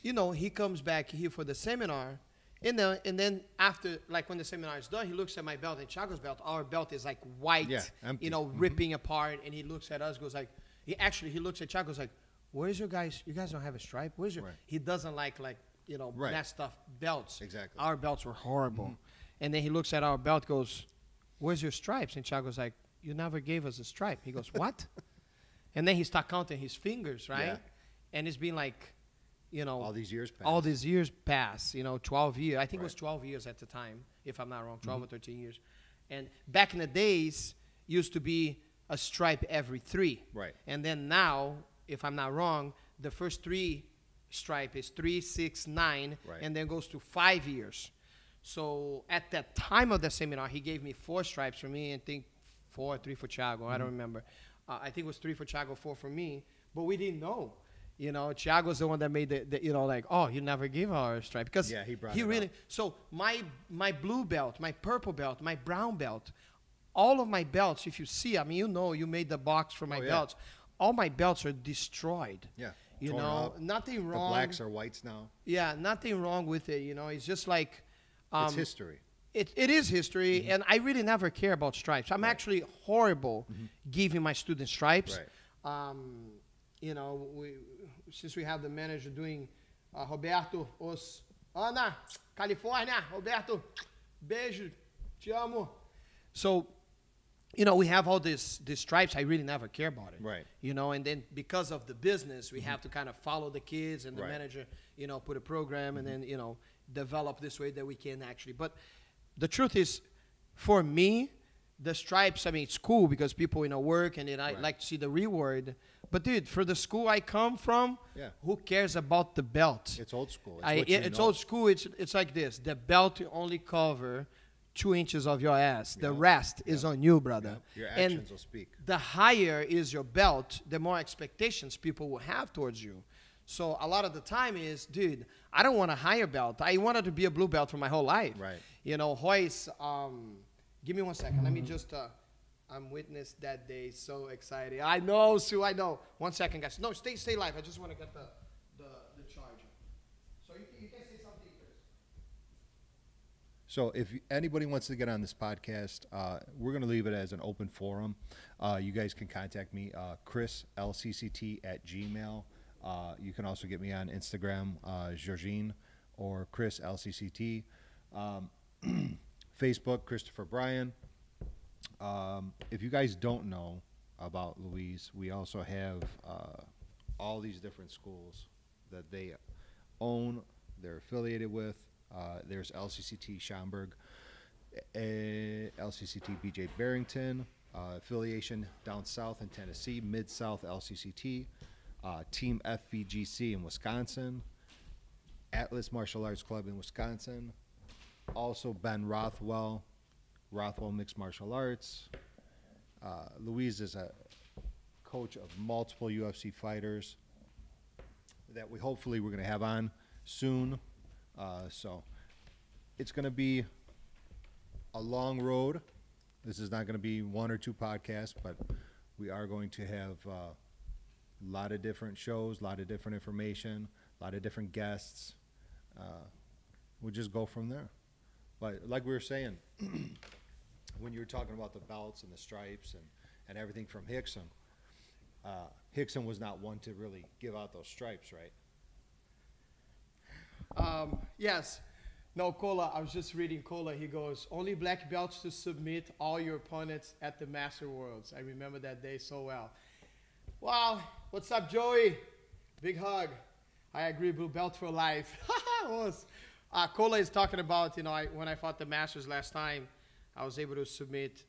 You know, he comes back here for the seminar, And then after, like when the seminar is done, he looks at my belt and Thiago's belt. Our belt is like white, empty. you know, ripping apart. And he looks at us, goes like, he looks at Thiago, goes like, where's your guys? You guys don't have a stripe? Where's your? Right. He doesn't like you know, messed up belts. Exactly. Our belts were horrible. And then he looks at our belt, goes, where's your stripes? And Thiago's like, you never gave us a stripe. He goes, what? And then he starts counting his fingers, right? Yeah. And it's been like, you know, all these years pass, you know, 12 years. I think it was 12 years at the time, if I'm not wrong, 12 or 13 years. And back in the days, used to be a stripe every 3. Right. And then now, if I'm not wrong, the first 3 stripe is 3, 6, 9, and then goes to 5 years. So at that time of the seminar, he gave me 4 stripes for me, and I think 3 for Thiago. I don't remember. I think it was 3 for Thiago, 4 for me. But we didn't know. You know, Thiago's the one that made the you know, like, oh, you never gave our stripe. Because he really, so my blue belt, my purple belt, my brown belt, all of my belts, if you see, I mean, you know, you made the box for my belts. All my belts are destroyed. Yeah. You know, nothing wrong. The blacks are whites now. Yeah, nothing wrong with it. You know, it's just like. It's history. It is history, and I really never care about stripes. I'm actually horrible giving my students stripes. Right. You know, since we have the manager doing Roberto, Ana, California, Roberto, beijo, te amo. So, you know, we have all these stripes. I really never care about it. Right. You know, and then because of the business, we have to kind of follow the kids, and the manager, you know, put a program, and then, you know, develop this way that we can actually. But the truth is, for me, the stripes, I mean, it's cool because people, you know, work, and then I like to see the reward. But, dude, for the school I come from, who cares about the belt? It's old school. It's old school. It's like this. The belt only cover 2 inches of your ass. The rest is on you, brother. Your actions will speak. The higher is your belt, the more expectations people will have towards you. So a lot of the time is, dude, I don't want a higher belt. I wanted to be a blue belt for my whole life. Right. You know, Royce, give me 1 second. Let me just, I'm witness that day. So excited. I know, Sue, I know. 1 second, guys. No, stay live. I just want to get the charger. So you can say something first. So if anybody wants to get on this podcast, we're going to leave it as an open forum. You guys can contact me, chrislcct@gmail.com. You can also get me on Instagram, Georgine, or Chris LCCT. Facebook, Christopher Bryan. If you guys don't know about Louise, we also have all these different schools that they own, they're affiliated with. There's LCCT Schaumburg, LCCT BJ Barrington, affiliation down south in Tennessee, Mid-South LCCT. Team FVGC in Wisconsin, Atlas Martial Arts Club in Wisconsin, also Ben Rothwell Mixed Martial Arts. Louise is a coach of multiple UFC fighters that we're going to have on soon. So it's going to be a long road. This is not going to be 1 or 2 podcasts, but we are going to have a lot of different shows, a lot of different information, a lot of different guests. We'll just go from there. But like we were saying, when you were talking about the belts and the stripes and everything from Rickson, Rickson was not one to really give out those stripes, right? Yes. No, Cola, I was just reading Cola. He goes, only black belts to submit all your opponents at the Master Worlds. I remember that day so well. Wow. What's up, Joey? Big hug. I agree, blue belt for life. Cola is talking about, when I fought the Masters last time, I was able to submit,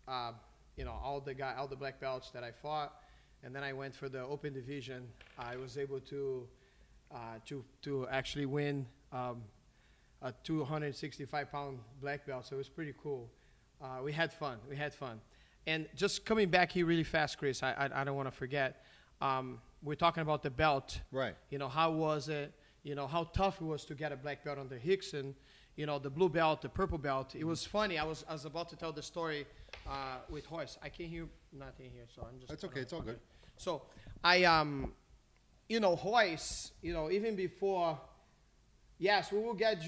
all the black belts that I fought. And then I went for the open division. I was able to actually win a 265-pound black belt. So it was pretty cool. We had fun. And just coming back here really fast, Chris, I don't want to forget. We're talking about the belt. Right. How was it? How tough it was to get a black belt under Rickson. The blue belt, the purple belt. It was funny. I was about to tell the story with Royce. I can't hear nothing here, so I'm just. That's okay. It's all good. So I, Royce, even before, Yes, we will get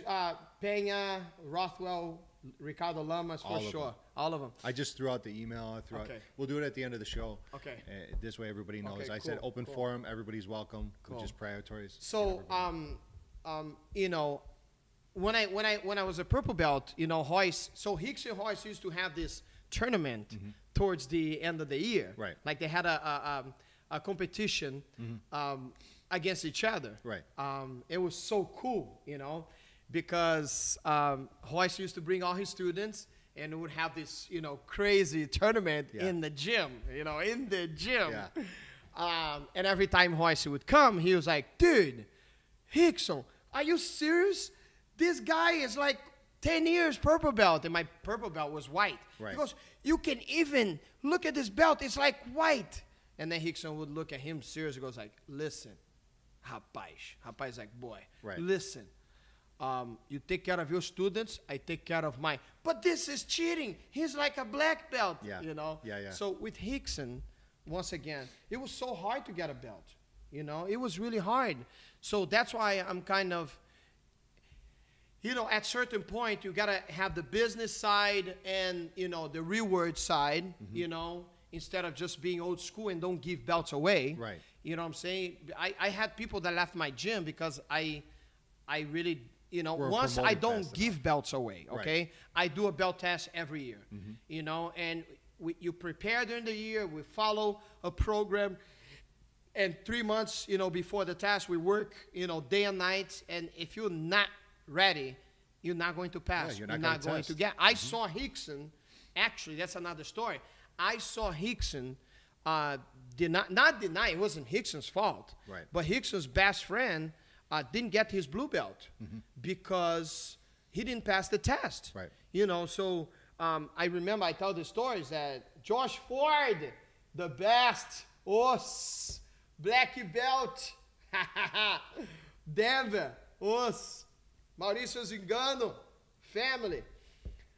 Pena, Rothwell, Ricardo Lamas for sure. All of them. I just threw out the email. Okay. We'll do it at the end of the show. Okay. This way everybody knows. Okay, I said open forum. Everybody's welcome. Cool. We'll just prioritize. So, you know, when I was a purple belt, you know, Royce. So Hicks and Royce used to have this tournament towards the end of the year. Right. Like they had a competition against each other. Right. It was so cool, you know, because Royce used to bring all his students and would have this, you know, crazy tournament in the gym, you know, in the gym. Yeah. And every time Royce would come, he was like, dude, Rickson, are you serious? This guy is like 10 years purple belt, and my purple belt was white. Right. He goes, you can even look at this belt, it's like white. And then Rickson would look at him seriously, goes like, listen, rapaz. Rapaz like, boy, listen. You take care of your students, I take care of mine. But this is cheating. He's like a black belt, you know? Yeah. So with Rickson, once again, it was so hard to get a belt. You know, it was really hard. So that's why I'm kind of, you know, at certain point, you got to have the business side and, you know, the reward side, you know, instead of just being old school and don't give belts away. Right. You know what I'm saying? I had people that left my gym because I really, you know, once I don't give belts away, okay? Right. I do a belt test every year, you know, and you prepare during the year, we follow a program, and 3 months, you know, before the test, we work, you know, day and night, and if you're not ready, you're not going to pass. Yeah, you're not going to get. I saw Rickson, actually, that's another story. I saw Rickson not deny it wasn't Rickson's fault, right? But Rickson's best friend didn't get his blue belt because he didn't pass the test, right? You know, so I remember I tell the stories that Josh Ford, the best, black belt, Denver, Maurício Zingano, family.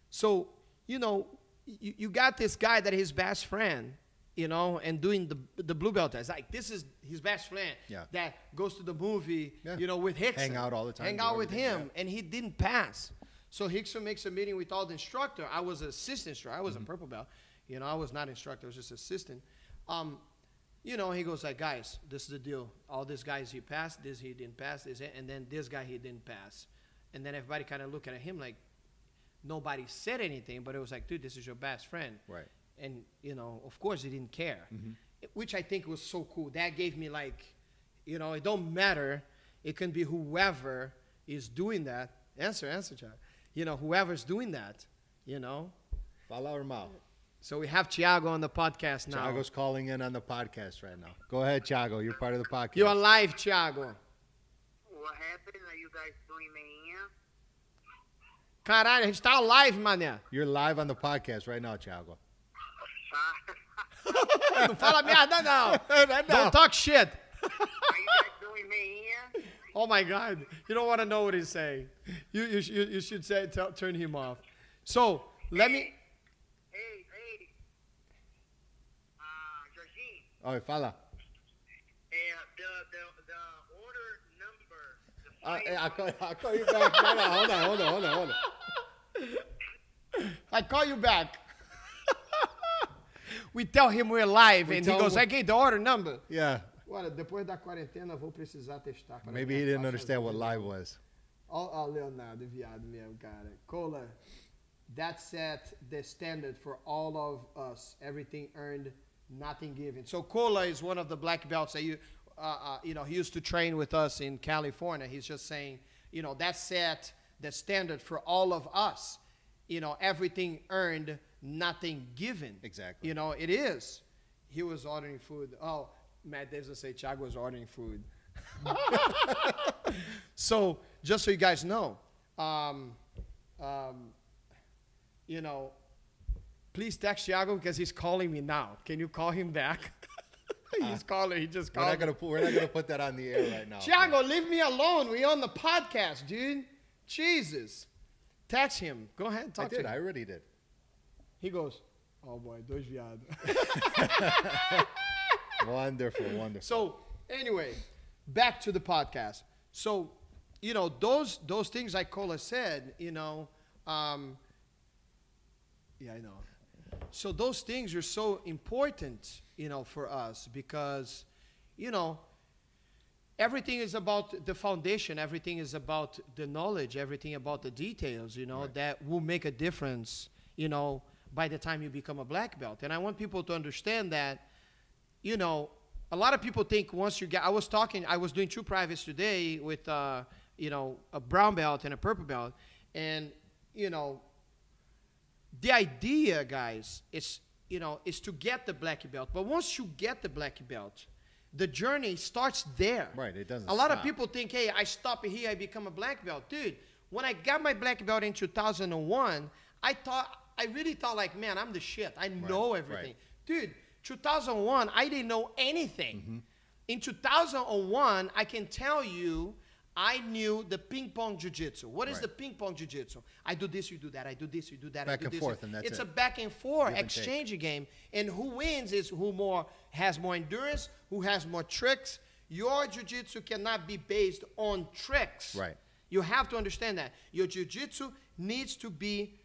So, you know, you got this guy that is his best friend, you know, and doing the blue belt test. Like, this is his best friend that goes to the movie, you know, with Rickson. Hang out all the time. Hang out with him, and he didn't pass. So Rickson makes a meeting with all the instructor. I was an assistant instructor. I was a purple belt. You know, I was not instructor. I was just assistant. You know, he goes like, guys, this is the deal. All these guys, he passed. This, he didn't pass. This, and then this guy, he didn't pass. And then everybody kind of looked at him like, nobody said anything, but it was like, dude, this is your best friend. Right. And, you know, of course he didn't care, which I think was so cool. That gave me like, you know, it don't matter. It can be whoever is doing that. Answer, Chad. You know, whoever's doing that, you know. Fala, irmão. So we have Thiago on the podcast now. Thiago's calling in on the podcast right now. Go ahead, Thiago. You're part of the podcast. You're live, Thiago. What happened? Are you guys doing me in? Caralho, a gente tá live, mané. You're live on the podcast right now, Thiago. Não fala merda, não. Don't talk shit. Are you guys doing me in? Oh, my God. You don't want to know what he's saying. You should say, turn him off. So, let me... Hey. Jorginho. Oh, fala. The order number. I'll call you back. Hold on. I call you back. We tell him we're live, and he goes, I gave the order number. Yeah. Olha, depois da quarentena, vou precisar testar. Maybe he didn't understand what live was. Ó, Leonardo, viado mesmo, cara. Cola, that set the standard for all of us. Everything earned, nothing given. So Cola is one of the black belts that you know, he used to train with us in California. He's just saying, you know, that set the standard for all of us. You know, everything earned, nothing given. Exactly. You know, it is. He was ordering food. Oh, Matt Davis will say Thiago was ordering food. So, just so you guys know, you know, please text Thiago because he's calling me now. Can you call him back? He's calling. He just called. We're not gonna put that on the air right now. Thiago, leave me alone. We on the podcast, dude. Jesus. Text him. Go ahead and talk to him. I already did. He goes, oh boy, dois viado. Wonderful. So, anyway, back to the podcast. So, you know, those things like Cola said, you know, yeah, I know. So those things are so important, you know, for us because, you know, everything is about the foundation. Everything is about the knowledge. Everything about the details, you know, Right. that will make a difference, you know, by the time you become a black belt. And I want people to understand that, you know, a lot of people think once you get, I was doing 2 privates today with, you know, a brown belt and a purple belt. And, you know, the idea, guys, is, you know, is to get the black belt. But once you get the black belt, the journey starts there. Right, it doesn't A lot of stop. people think, hey, I stop here, I become a black belt. Dude, when I got my black belt in 2001, I really thought like, man, I'm the shit. I know everything. right. Dude, 2001, I didn't know anything. In 2001, I can tell you, I knew the ping pong jiu-jitsu. What is Right. the ping pong jiu-jitsu? I do this, you do that. I do this, you do that. Back I do and this. forth, and that's it's it. a back and forth Give and take. exchange game. And who wins is who has more endurance, who has more tricks. Your jiu-jitsu cannot be based on tricks. Right. You have to understand that. Your jiu-jitsu needs to be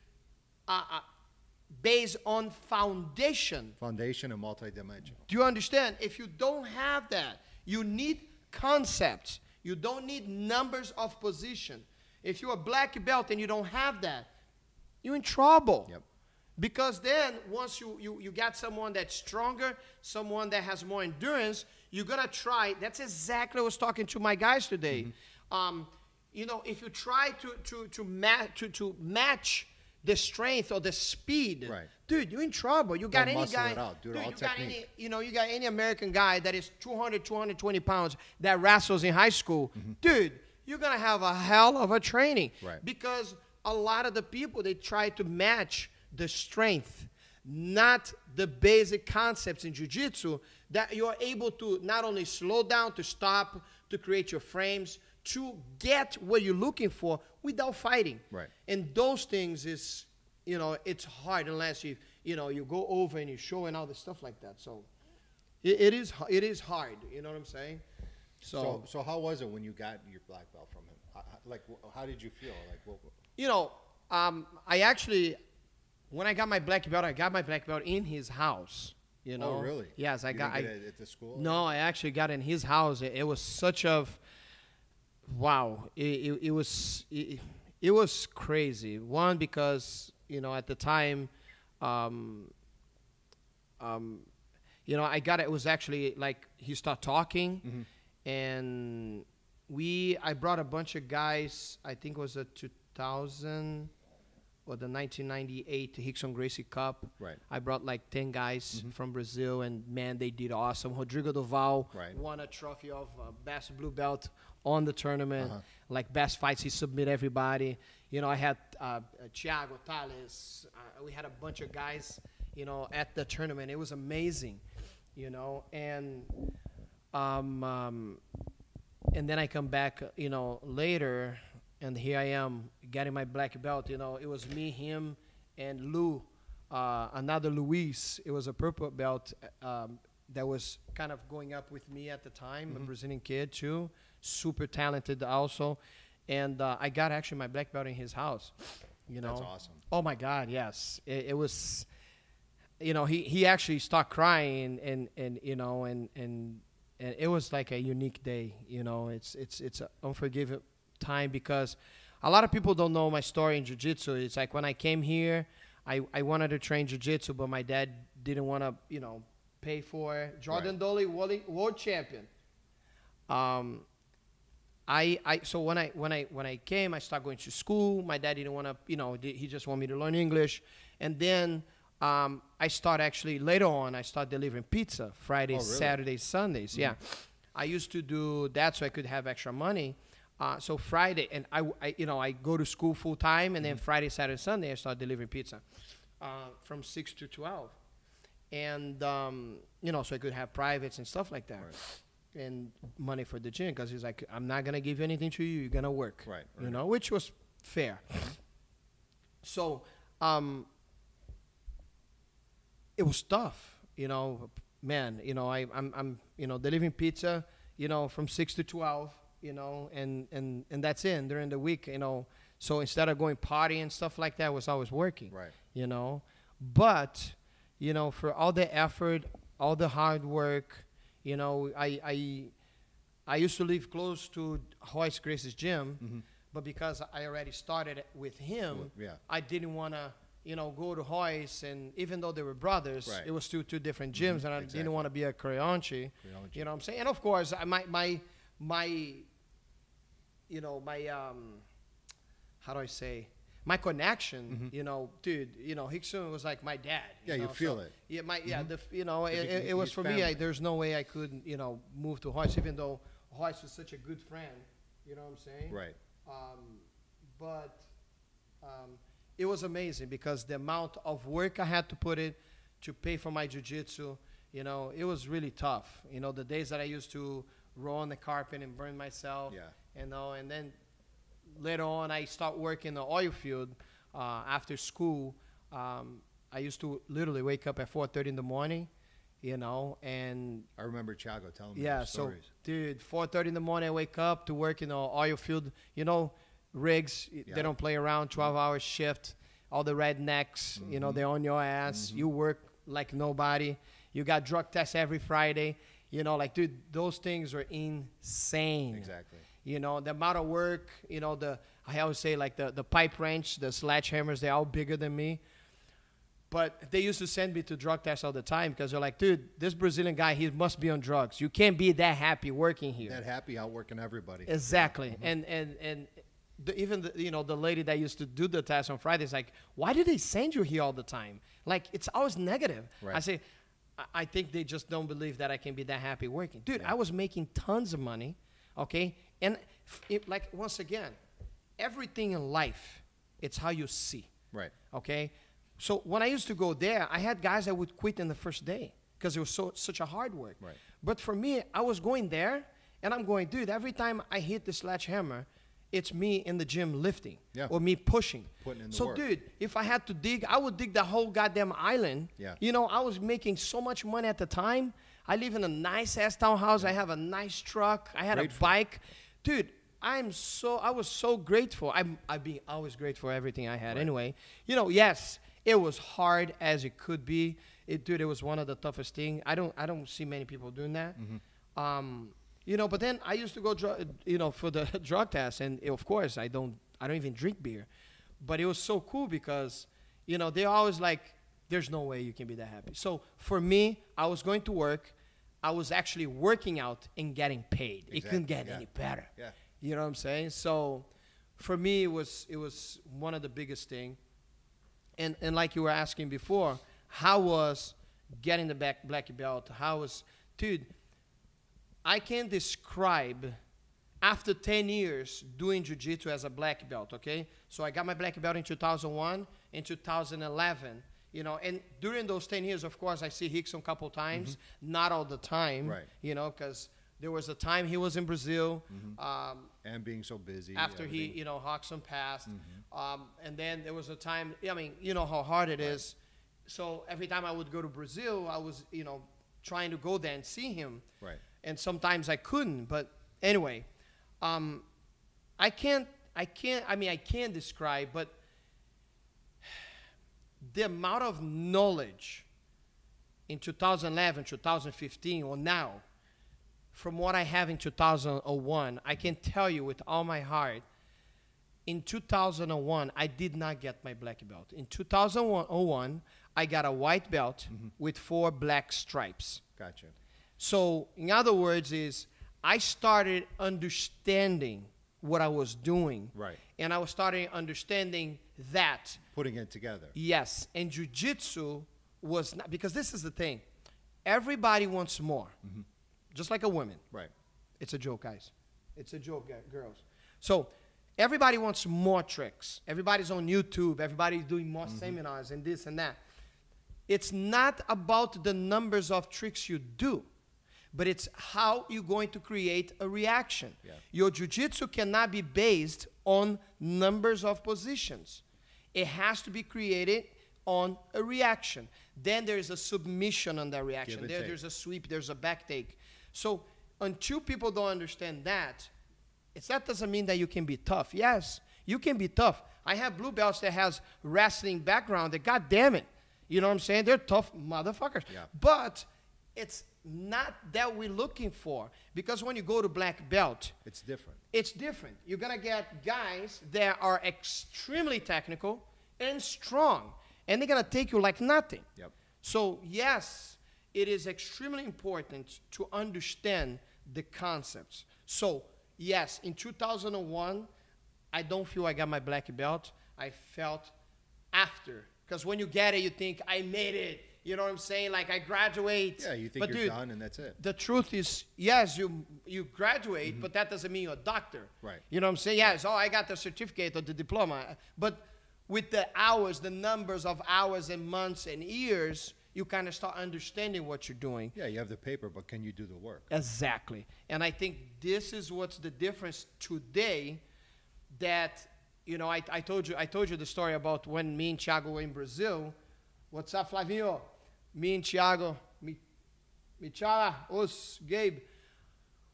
based on foundation. Foundation and multidimensional. Do you understand? If you don't have that, you need concepts. You don't need numbers of position. If you're a black belt and you don't have that, you're in trouble. Yep. Because then once you got someone that's stronger, someone that has more endurance, you're going to try. That's exactly what I was talking to my guys today. You know, if you try to match the strength or the speed, Right. dude, you're in trouble. You got Don't any muscle guy, it out. Do it dude, all you got technique. you got any American guy that is 200, 220 pounds that wrestles in high school, dude, you're going to have a hell of a training. Right. Because a lot of the people, they try to match the strength, not the basic concepts in jiu-jitsu that you're able to not only slow down, to stop, to create your frames, to get what you're looking for without fighting. Right. And those things is, you know, it's hard unless you know, you go over and you show and all this stuff like that. So it is hard. You know what I'm saying? So how was it when you got your black belt from him? How did you feel? You know, I actually, when I got my black belt in his house. You know? Oh, really? Yes, You didn't get it at the school? No, I actually got in his house. It was such a, wow. It was crazy. One, because, you know, at the time, you know, it was actually like he started talking, and I brought a bunch of guys. I think it was a 2000 or the 1998 Rickson Gracie Cup. Right. I brought like 10 guys from Brazil, and man, they did awesome. Rodrigo Duval Right. won a trophy of best blue belt on the tournament. Like best fights, he submitted everybody. You know, I had Thiago Thales. We had a bunch of guys, you know, at the tournament. It was amazing, you know, and then I come back, you know, later, and here I am getting my black belt. You know, it was me, him, and Lou, another Luis. It was a purple belt that was kind of going up with me at the time, a Brazilian kid too, super talented also. And I got actually my black belt in his house. You know, That's awesome. Oh my God, yes, it was. You know, he actually started crying, and you know, and it was like a unique day. You know, it's an unforgiving time because a lot of people don't know my story in jiu-jitsu. It's like when I came here, I wanted to train jiu-jitsu, but my dad didn't want to, you know, pay for it. Jordan Dolly, world champion. So when I came, I started going to school. My dad didn't want to, you know, he just wanted me to learn English. And then I started actually, later on, I started delivering pizza Fridays, really? Saturdays, Sundays. Yeah. I used to do that so I could have extra money. So Friday, and I go to school full time, and then Friday, Saturday, Sunday, I start delivering pizza from 6 to 12. And, you know, so I could have privates and stuff like that. Right. And money for the gym, because he's like, I'm not going to give anything to you. You're going to work. Right. You know, which was fair. So it was tough, you know, man, you know, I'm you know, delivering pizza, you know, from 6 to 12, you know, and that's it. And during the week, you know, so instead of going party and stuff like that, I was always working, Right. you know. But, you know, for all the effort, all the hard work, you know, I used to live close to Royce Grace's gym, but because I already started with him, Well, yeah. I didn't want to, you know, go to Royce, and even though they were brothers, Right. it was still two different gyms, and I Exactly. didn't want to be a Creonchi, you know what I'm saying? And of course, my you know, my how do I say? My connection, you know, dude, you know, Rickson was like my dad. Yeah, you know, feel so, it. Yeah, you know, It became it was his for family. me. There's no way I could, you know, move to Royce, even though Royce was such a good friend. You know what I'm saying? Right. But it was amazing because the amount of work I had to put in to pay for my jiu-jitsu, you know, it was really tough. You know, the days that I used to roll on the carpet and burn myself, Yeah. you know, and then later on I start working in the oil field after school. I used to literally wake up at 4:30 in the morning, you know, and I remember Thiago telling me yeah, those so stories. dude, 4:30 in the morning I wake up to work in the oil field. You know, rigs, Yeah. they don't play around, 12-hour shift. All the rednecks, you know, they're on your ass. You work like nobody. You got drug tests every Friday. You know, like, dude, those things are insane. Exactly. You know, the amount of work, you know, I always say, like, the pipe wrench, the sledgehammers, they're all bigger than me. But they used to send me to drug tests all the time because they're like, dude, this Brazilian guy, he must be on drugs. You can't be that happy working here. That happy outworking everybody. Exactly. And even you know, the lady that used to do the test on Fridays, like, why do they send you here all the time? Like, it's always negative. Right. I say, I think they just don't believe that I can be that happy working. Dude, I was making tons of money, okay? And like, once again, everything in life, it's how you see, Right. okay? So when I used to go there, I had guys that would quit in the first day because it was such a hard work. Right. But for me, I was going there, and I'm going, dude, every time I hit the sledgehammer, it's me in the gym lifting or me pushing. Putting in the so, work. dude, if I had to dig, I would dig the whole goddamn island. Yeah. You know, I was making so much money at the time. I live in a nice-ass townhouse. I have a nice truck. I had Grateful. a bike. Dude, I was so grateful. I've been always grateful for everything I had anyway. You know, yes, it was hard as it could be. Dude, it was one of the toughest things. I don't see many people doing that. You know, but then I used to go, you know, for the drug test, and of course I don't even drink beer, but it was so cool because, you know, they're always like, there's no way you can be that happy. So for me, I was going to work, I was actually working out and getting paid. It couldn't get any better. Yeah. You know what I'm saying? So for me, it was one of the biggest thing. And like you were asking before, how was getting the black belt? Dude, I can describe after 10 years doing jiu-jitsu as a black belt, okay? So I got my black belt in 2001, in 2011, you know, and during those 10 years, of course, I see Rickson a couple times, not all the time, Right. you know, because there was a time he was in Brazil. And being so busy. After he, you know, Rickson passed. And then there was a time, I mean, you know how hard it is. So every time I would go to Brazil, I was, you know, trying to go there and see him. Right. And sometimes I couldn't. But anyway, I can describe, but the amount of knowledge in 2011, 2015, or now, from what I have in 2001, I can tell you with all my heart, in 2001, I did not get my black belt. In 2001, I got a white belt with 4 black stripes. Gotcha. So, in other words, I started understanding what I was doing. Right. And I was starting understanding that. Putting it together. Yes. And jiu-jitsu was not, because this is the thing. Everybody wants more. Just like a woman. Right. It's a joke, guys. It's a joke, girls. So everybody wants more tricks. Everybody's on YouTube. Everybody's doing more seminars and this and that. It's not about the numbers of tricks you do, but it's how you're going to create a reaction. Yeah. Your jiu-jitsu cannot be based on numbers of positions. It has to be created on a reaction. Then there's a submission on that reaction. Give and take. There's a sweep, there's a back take. So until people don't understand that, that doesn't mean that you can be tough. Yes, you can be tough. I have blue belts that has wrestling background that, God damn it, you know what I'm saying? They're tough motherfuckers. Yeah. But it's not that we're looking for. Because when you go to black belt, It's different. it's different. You're going to get guys that are extremely technical and strong. And they're going to take you like nothing. Yep. So, yes, it is extremely important to understand the concepts. So, yes, in 2001, I don't feel I got my black belt. I felt after. Because when you get it, you think, I made it. You know what I'm saying? Like, I graduate. Yeah, you think but you're dude, done and that's it. the truth is, yes, you graduate, but that doesn't mean you're a doctor. Right. You know what I'm saying? Yes, I got the certificate or the diploma. But with the hours, the numbers of hours and months and years, you kind of start understanding what you're doing. Yeah, you have the paper, but can you do the work? Exactly. And I think this is what's the difference today that, you know, I told you the story about when me and Thiago were in Brazil. What's up, Flavinho? Me and Thiago, Michala, Os, Gabe.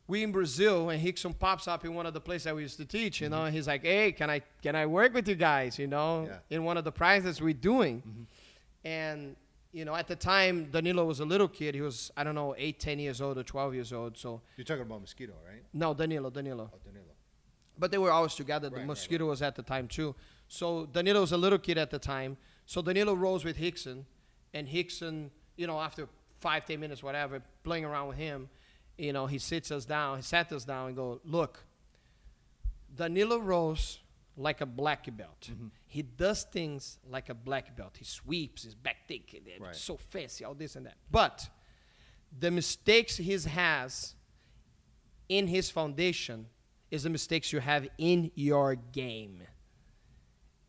We in Brazil, and Rickson pops up in one of the places that we used to teach, you know, and he's like, hey, can I work with you guys, you know, in one of the prizes we're doing. And, you know, at the time, Danilo was a little kid. He was, I don't know, 8, 10 years old or 12 years old. So You're talking about Mosquito, right? no, Danilo. Oh, Danilo. But they were always together. The Right, Mosquito was at the time, too. So Danilo was a little kid at the time. So Danilo rolls with Rickson. And Rickson, you know, after 5, 10 minutes, whatever, playing around with him, you know, he sat us down and go, look, Danilo rolls like a black belt. He does things like a black belt. He sweeps, his back thick, Right. so fancy, all this and that. But the mistakes he has in his foundation is the mistakes you have in your game.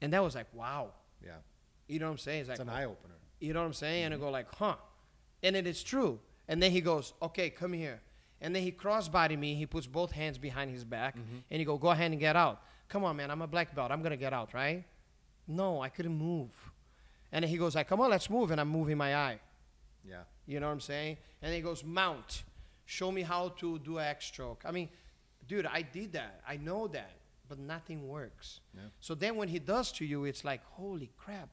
And that was like, wow. Yeah. You know what I'm saying? It's It's like, an eye-opener. you know what I'm saying? And I go like, huh. And it is true. And then he goes, okay, come here. And then he crossbody me. He puts both hands behind his back. And he go ahead and get out. Come on, man. I'm a black belt. I'm going to get out, right? No, I couldn't move. And then he goes like, come on, let's move. And I'm moving my eye. Yeah. You know what I'm saying? And then he goes, mount. Show me how to do an X stroke. I mean, dude, I did that. I know that. But nothing works. Yeah. So then when he does to you, it's like, holy crap.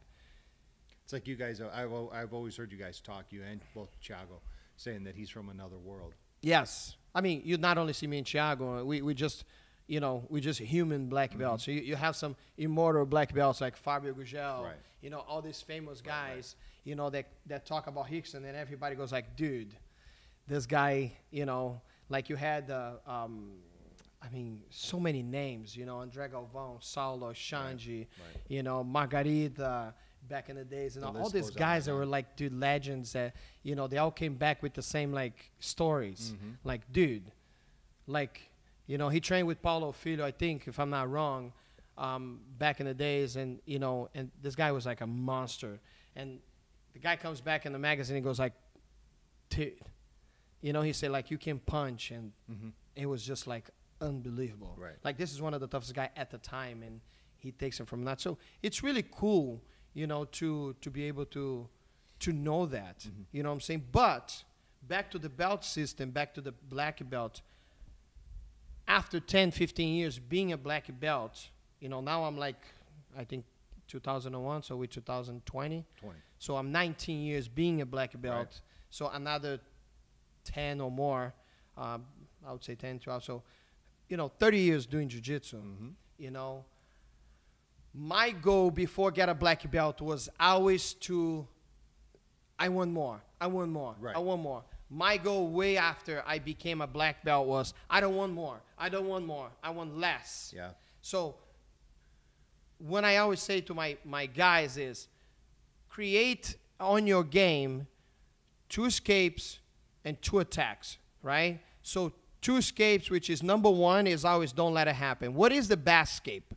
It's like you guys, I've always heard you guys talk, you and both Thiago, saying that he's from another world. Yes. I mean, you not only see me and Thiago, we just, you know, we just human black belts. So you have some immortal black belts like Fabio Gugel, Right. you know, all these famous guys, you know, that talk about Rickson, and everybody goes like, dude, this guy, you know, like you had, I mean, so many names, you know, André Galvão, Saulo, Xande, Right. you know, Margarita, back in the days, and The all list these goes on guys and that were on. like, dude, legends that, you know, they all came back with the same, like, stories. Like, dude, like, you know, he trained with Paulo Filho, I think, if I'm not wrong, back in the days, and, you know, and this guy was like a monster. And the guy comes back in the magazine and goes like, dude, you know, he said, like, you can punch, and it was just, like, unbelievable. Right. Like, this is one of the toughest guy at the time, and he takes him from that. So it's really cool, you know, to be able to know that. You know what I'm saying? But back to the belt system, back to the black belt, after 10, 15 years being a black belt, you know, now I'm like, I think 2001, so we're 2020. 20. So I'm 19 years being a black belt. Right. So another 10 or more, I would say 10, 12. So, you know, 30 years doing jiu-jitsu, you know. My goal before get a black belt was always to, I want more. I want more. Right. I want more. My goal way after I became a black belt was, I don't want more. I don't want more. I want less. Yeah. So when I always say to my guys is, create on your game 2 escapes and 2 attacks, right? So 2 escapes, which is number 1 is always don't let it happen. What is the best escape?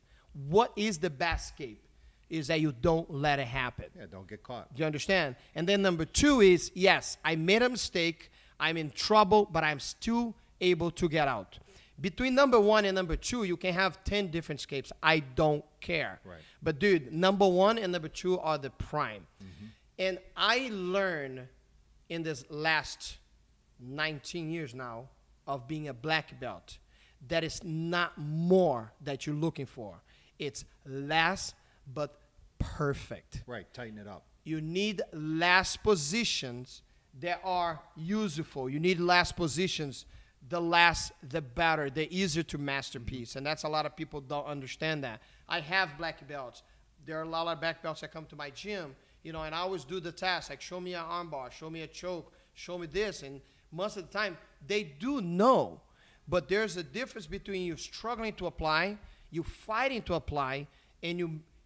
What is the best escape? Is that you don't let it happen. Yeah, don't get caught. Do you understand? And then number 2 is, yes, I made a mistake. I'm in trouble, but I'm still able to get out. Between number 1 and number 2, you can have 10 different escapes. I don't care. Right. But, dude, number 1 and number 2 are the prime. And I learned in this last 19 years now of being a black belt that is not more that you're looking for. It's less but perfect. Right, tighten it up. You need less positions that are useful. You need less positions. The less, the better, the easier to masterpiece. And that's a lot of people don't understand that. I have black belts. There are a lot of black belts that come to my gym, you know, and I always do the test, like show me an armbar, show me a choke, show me this. And most of the time, they do know. But there's a difference between you struggling to apply, you fighting to apply, and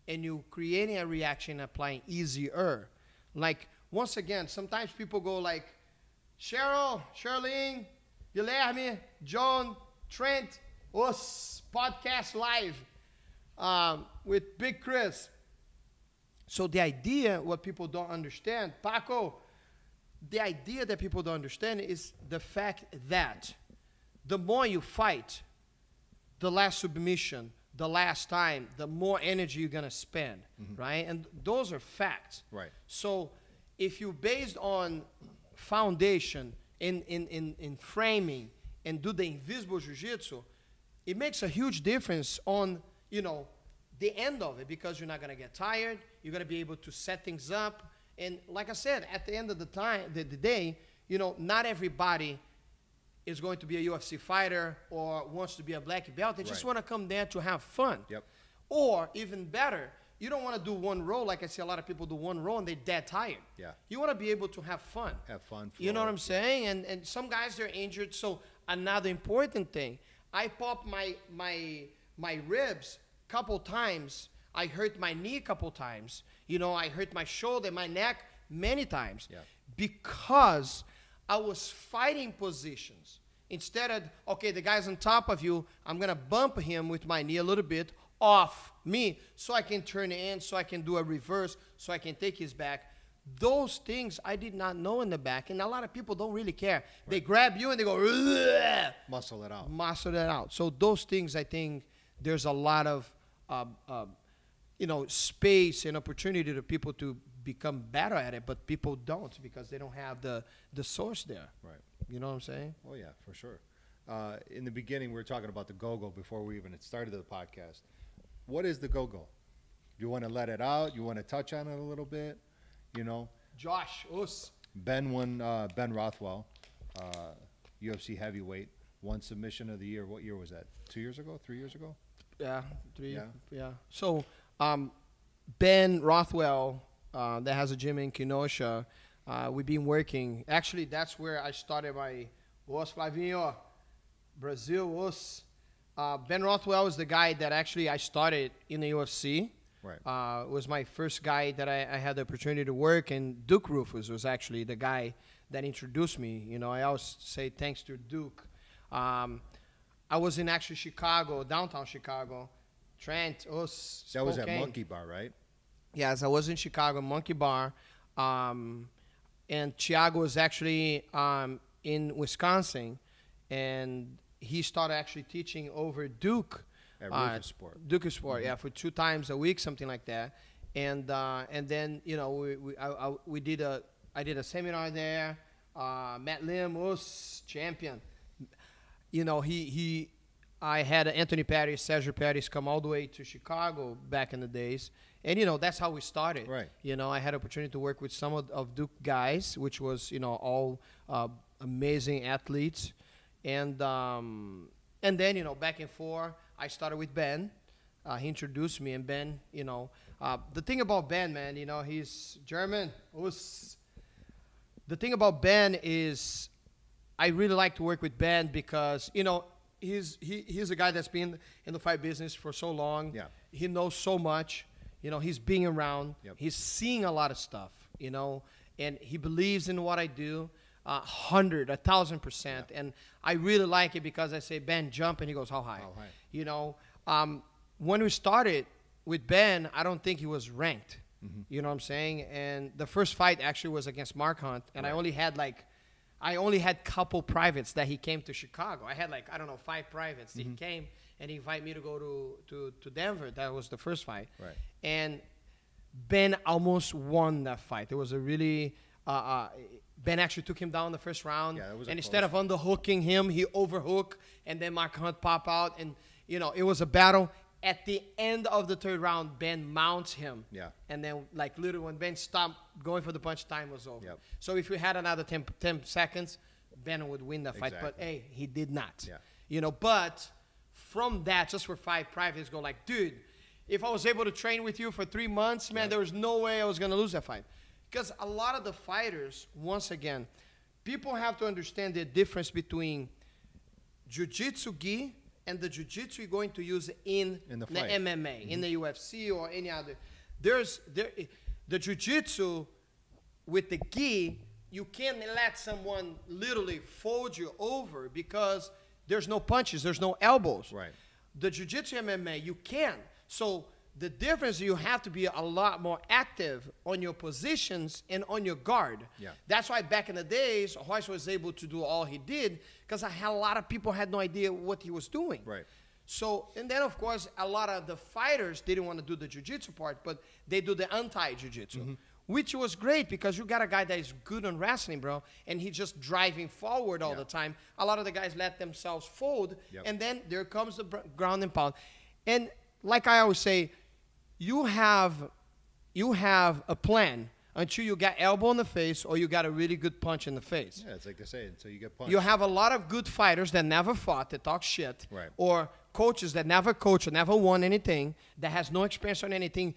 you creating a reaction and applying easier. Like, once again, sometimes people go like, Cheryl, Charlene, Guilherme, John, Trent, us, podcast live with Big Chris. So the idea, what people don't understand, Paco, the idea that people don't understand is the fact that the more you fight, the less submission, the less time, the more energy you're going to spend, right? And those are facts. Right. So if you based on foundation, in framing, and do the invisible jiu-jitsu, it makes a huge difference on, you know, the end of it, because you're not going to get tired. You're going to be able to set things up. And like I said, at the end of the day, you know, not everybody is going to be a UFC fighter or wants to be a black belt. They just want to come there to have fun. Yep. Or even better, you don't want to do one roll. Like I see a lot of people do one roll and they're dead tired. Yeah. You want to be able to have fun. Have fun. You know what I'm saying? And some guys, they're injured. So another important thing, I popped my ribs a couple times. I hurt my knee a couple times. You know, I hurt my shoulder, my neck many times. Yeah. Because I was fighting positions. Instead of, okay, the guy's on top of you, I'm going to bump him with my knee a little bit off me so I can turn in, so I can do a reverse, so I can take his back. Those things I did not know in the back, and a lot of people don't really care. Right. They grab you and they go, ugh! Muscle it out. Muscle it out. So those things, I think there's a lot of, you know, space and opportunity to people to become better at it, but people don't because they don't have the source there. Right. You know what I'm saying? Oh, yeah, for sure. In the beginning, we were talking about the go-go before we even had started the podcast. What is the go-go? You want to let it out? You want to touch on it a little bit? You know? Josh, us. Ben Rothwell, UFC heavyweight, won submission of the year. What year was that? 2 years ago? 3 years ago? Yeah, 3. Yeah. So, Ben Rothwell, that has a gym in Kenosha, we've been working. Actually, that's where I started my Os Flavinho, Brazil, Os. Ben Rothwell is the guy that actually I started in the UFC. Right. Was my first guy that I had the opportunity to work, and Duke Rufus was actually the guy that introduced me. You know, I always say thanks to Duke. I was in actually Chicago, downtown Chicago. Trent, us, That was at Monkey Bar, right? Yes, I was in Chicago, Monkey Bar. And Thiago was actually in Wisconsin, and he started actually teaching over Duke. At Rufus Sport. Duke Sport, yeah, for 2 times a week, something like that. And then, you know, I did a seminar there. Matt Lim was champion. You know, I had Anthony Pettis, Sergio Pettis come all the way to Chicago back in the days. And, you know, that's how we started. Right. You know, I had opportunity to work with some of Duke guys, which was, you know, all amazing athletes. And then, you know, back and forth, I started with Ben. He introduced me, and Ben, you know, the thing about Ben, man, you know, he's German. The thing about Ben is I really like to work with Ben because, you know, he's a guy that's been in the fight business for so long. Yeah. He knows so much. You know, he's being around. Yep. He's seeing a lot of stuff, you know, and he believes in what I do. 1,000%. Yeah. And I really like it because I say, Ben, jump, and he goes, how high? How high? You know, when we started with Ben, I don't think he was ranked. Mm-hmm. You know what I'm saying? And the first fight actually was against Mark Hunt, and right. I only had couple privates that he came to Chicago. I had 5 privates. Mm-hmm. He came and he invited me to go to Denver. That was the first fight. Right. And Ben almost won that fight. It was a really Ben actually took him down the first round. Yeah, that was a and close instead of underhooking him, he overhooked, and then Mark Hunt pop out. And, you know, it was a battle. At the end of the third round, Ben mounts him. Yeah. And then, like, literally when Ben stopped going for the punch, time was over. Yep. So if we had another 10 seconds, Ben would win the fight. But, Exactly. hey, he did not. Yeah. You know, but from that, just for fight, privates go like, dude, if I was able to train with you for 3 months, man, there was no way I was going to lose that fight. Because a lot of the fighters, once again, people have to understand the difference between jiu-jitsu gi and the jiu-jitsu you're going to use in the fight. MMA, in the UFC or any other. The jiu-jitsu with the gi, you can't let someone literally fold you over because there's no punches, there's no elbows. Right. The jiu-jitsu MMA, you can. So the difference, you have to be a lot more active on your positions and on your guard. Yeah. That's why back in the days, Royce was able to do all he did because a lot of people had no idea what he was doing. Right. So, and then of course, a lot of the fighters didn't want to do the jiu-jitsu part, but they do the anti-jiu-jitsu, which was great because you got a guy that is good on wrestling, bro, and he's just driving forward all the time. A lot of the guys let themselves fold, and then there comes the ground and pound. And like I always say, you have a plan until you get elbow in the face or you got a really good punch in the face. Yeah, it's like they say, until you get punched. You have a lot of good fighters that never fought, that talk shit, Right. or coaches that never coach or never won anything, that has no experience on anything,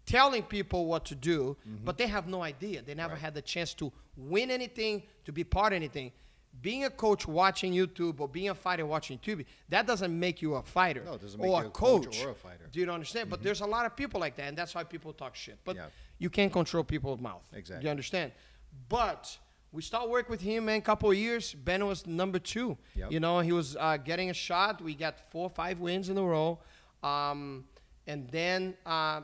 telling people what to do, but they have no idea. They never had the chance to win anything, to be part of anything. Being a coach watching YouTube or being a fighter watching YouTube, that doesn't make you a fighter No, it doesn't make or you a a coach coach. or a fighter. Do you understand? But there's a lot of people like that, and that's why people talk shit. But Yeah. you can't control people's mouth. Exactly. Do you understand? But we start work with him, man, a couple of years. Ben was number 2. Yep. You know, he was getting a shot. We got 4 or 5 wins in a row. And then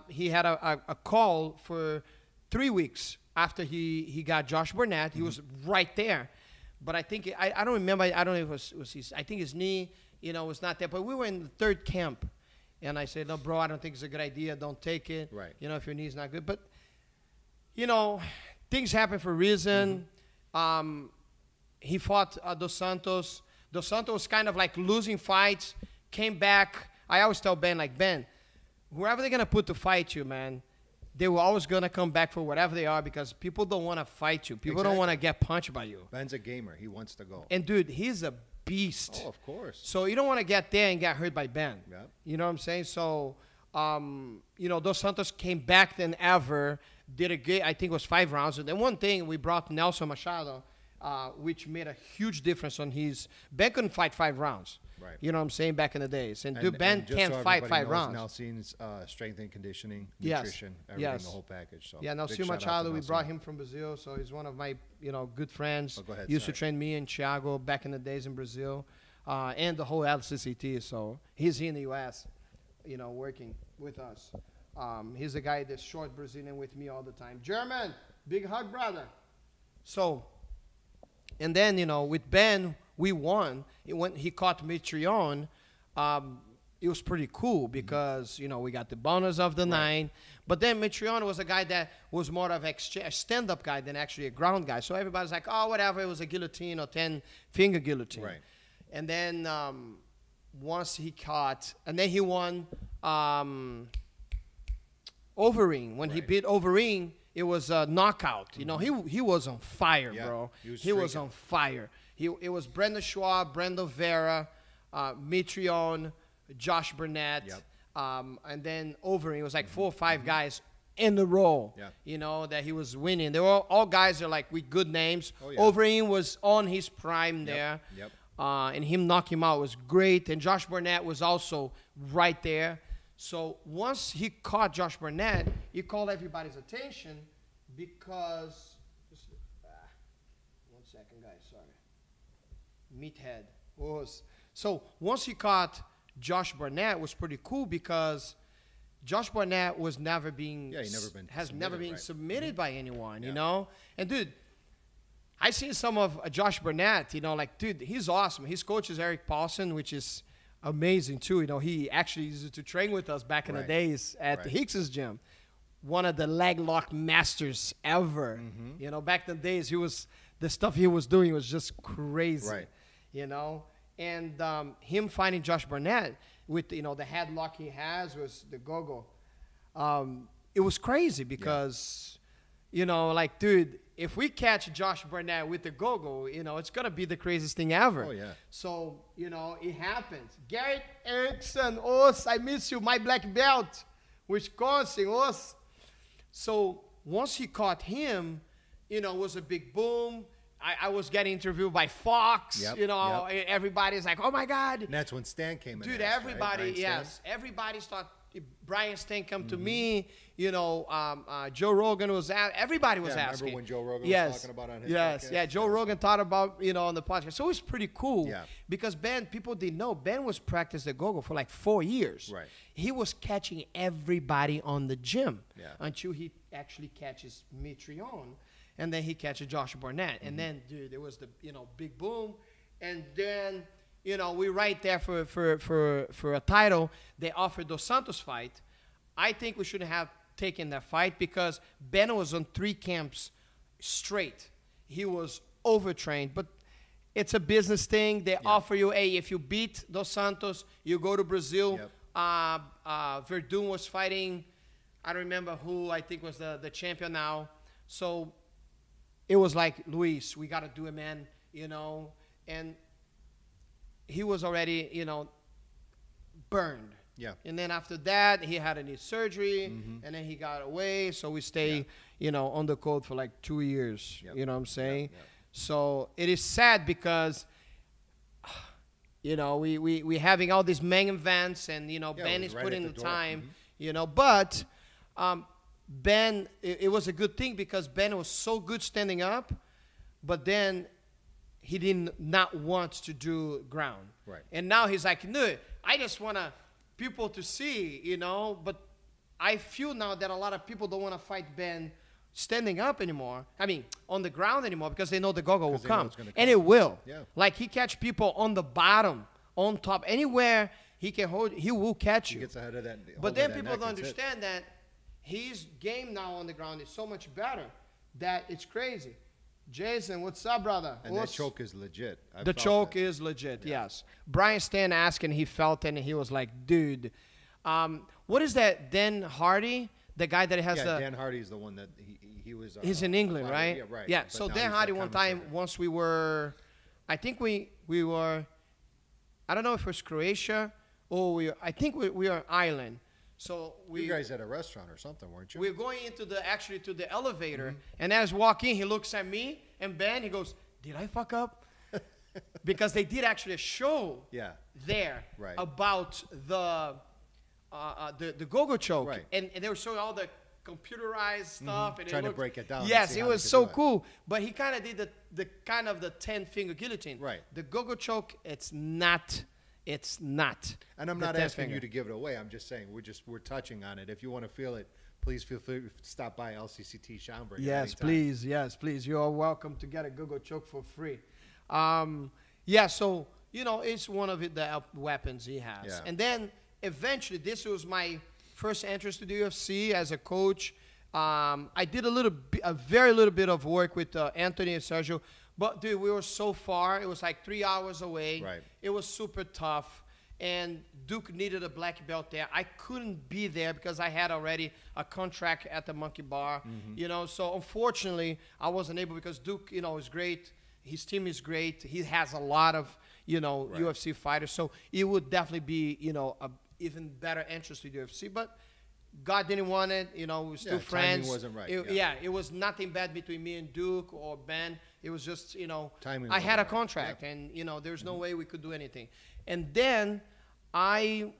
he had a call for 3 weeks after he got Josh Burnett. He was right there. But I think, I don't remember, I don't know if it was his, I think his knee, you know, was not there. But we were in the 3rd camp. And I said, no, bro, I don't think it's a good idea. Don't take it. Right. You know, if your knee's not good. But, you know, things happen for a reason. He fought Dos Santos. Dos Santos was kind of like losing fights, came back. I always tell Ben, like, Ben, whoever they're going to put to fight you, man, they were always going to come back for whatever they are because people don't want to fight you. People don't want to get punched by you. Ben's a gamer. He wants to go. And, dude, he's a beast. Oh, of course. So you don't want to get there and get hurt by Ben. Yep. You know what I'm saying? So, you know, Dos Santos came back than ever, did a good, I think it was 5 rounds. And then one thing, we brought Nelson Machado, which made a huge difference on his, Ben couldn't fight 5 rounds. Right. You know what I'm saying? Back in the days. And dude, Ben just can't so fight everybody 5 knows, rounds. Nelson's strength and conditioning, Yes. nutrition, everything, Yes. the whole package. So Yeah, big Nelson shout out to Machado, we Nelson. brought him from Brazil, so he's one of my, you know, good friends. Oh, go ahead, Used to sorry. train me and Thiago back in the days in Brazil, and the whole LCCT. So he's here in the U.S., you know, working with us. He's the guy that's short Brazilian with me all the time. German, big hug, brother. So, and then, you know, with Ben, we won. When he caught Mitrione, it was pretty cool because, you know, we got the bonus of the 9. But then Mitrione was a guy that was more of a stand-up guy than actually a ground guy. So everybody's like, oh, whatever, it was a guillotine or 10-finger guillotine. Right. And then once he caught, and then he won Overeem. When he beat Overeem, it was a knockout. You know, he was on fire, Yeah, bro. he was He was streaking. on fire. It was Brendan Schwab, Brendo Vera, Mitrione, Josh Burnett, Yep. and then Overeem. It was like 4 or 5 guys in a row, Yeah. you know, that he was winning. They were all guys that are like with good names. Oh, yeah. Overeem was on his prime there. Yep. And him knock him out was great. And Josh Burnett was also right there. So once he caught Josh Burnett, he called everybody's attention because, one second, guys, sorry. Meathead was, so once he caught Josh Burnett, was pretty cool because Josh Burnett was never being, Yeah, he never been has submitted, never been right. submitted by anyone, you Yeah. know? And dude, I seen some of Josh Burnett, you know, like, dude, he's awesome. His coach is Eric Paulson, which is amazing, too. You know, he actually used to train with us back in the Right. days at the Right. Hicks's gym. One of the leg lock masters ever. You know, back in the days, he was the stuff he was doing was just crazy. Right. You know, and him finding Josh Barnett with the headlock he has was the go-go. It was crazy because, like, dude, if we catch Josh Barnett with the go-go, it's gonna be the craziest thing ever. Oh yeah. So it happens. Garrett Erickson, I miss you, my black belt, Wisconsin, So once he caught him, it was a big boom. I was getting interviewed by Fox. Yep, Everybody's like, "Oh my God!" And that's when Stan came in. Dude, next, everybody, right? yes, everybody started. Brian Stan come to me. Joe Rogan was out. Everybody was asking. Remember when Joe Rogan was talking about on his podcast? Yeah. Joe Rogan thought about on the podcast. So it was pretty cool. Yeah. Because Ben, people didn't know Ben was practicing the go-go for like 4 years. Right. He was catching everybody on the gym. Yeah. Until he actually catches Mitrione. And then he catches Josh Barnett. And then, dude, there was the, big boom. And then, we right there for a title. They offered Dos Santos fight. I think we shouldn't have taken that fight because Ben was on 3 camps straight. He was overtrained. But it's a business thing. They offer you, hey, if you beat Dos Santos, you go to Brazil. Yep. Verdun was fighting, I don't remember who, I think was the champion now. So it was like, Luis, we got to do it, man, and he was already, burned. Yeah. And then after that, he had a knee surgery, and then he got away. So we stay, on the code for like 2 years. Yep. You know what I'm saying? Yep. So it is sad because, we having all these main events, and, Ben is right putting at the the door. time, but Ben, it was a good thing because Ben was so good standing up, but then he did not want to do ground. Right. And now he's like, no, I just want people to see, but I feel now that a lot of people don't want to fight Ben standing up anymore. I mean, on the ground anymore because they know the go-go will come. And it will. Yeah. Like he catch people on the bottom, on top, anywhere he can hold, he will catch you. He gets ahead of that. But then people don't understand that his game now on the ground is so much better that it's crazy. Jason, what's up, brother? And that choke is legit. The choke is legit, yes. Brian Stan asked, and he felt it, and he was like, dude. What is that, Dan Hardy? The guy that has the... Dan Hardy is the one that he was... he's in England, right? Yeah, right. Yeah, so Dan Hardy one time, once we were... I think we were... I don't know if it was Croatia or I think we were Ireland. So you guys at a restaurant or something, weren't you? We're going into the elevator, and as walking, he looks at me and Ben. He goes, "Did I fuck up?" Because they did actually a show there about the go-go choke, and they were showing all the computerized stuff and trying to break it down. Yes, it was so cool. But he kind of did the kind of the 10-finger guillotine. Right. The go-go choke, it's not. And I'm not asking you to give it away. I'm just saying we're touching on it. If you want to feel it, please feel free to stop by LCCT Schaumburg. Yes, please. Yes, please. You are welcome to get a go-go choke for free. So it's one of the weapons he has. Yeah. And then eventually, this was my first entrance to the UFC as a coach. I did a very little bit of work with Anthony and Sergio. But, dude, we were so far. It was like 3 hours away. Right. It was super tough. And Duke needed a black belt there. I couldn't be there because I had already a contract at the Monkey Bar. So, unfortunately, I wasn't able because Duke, is great. His team is great. He has a lot of, UFC fighters. So, it would definitely be, a even better entrance to the UFC. But God didn't want it. We were still friends. Timing wasn't right. It was nothing bad between me and Duke or Ben. It was just, timing I had a right. contract, and, there's no way we could do anything. And then I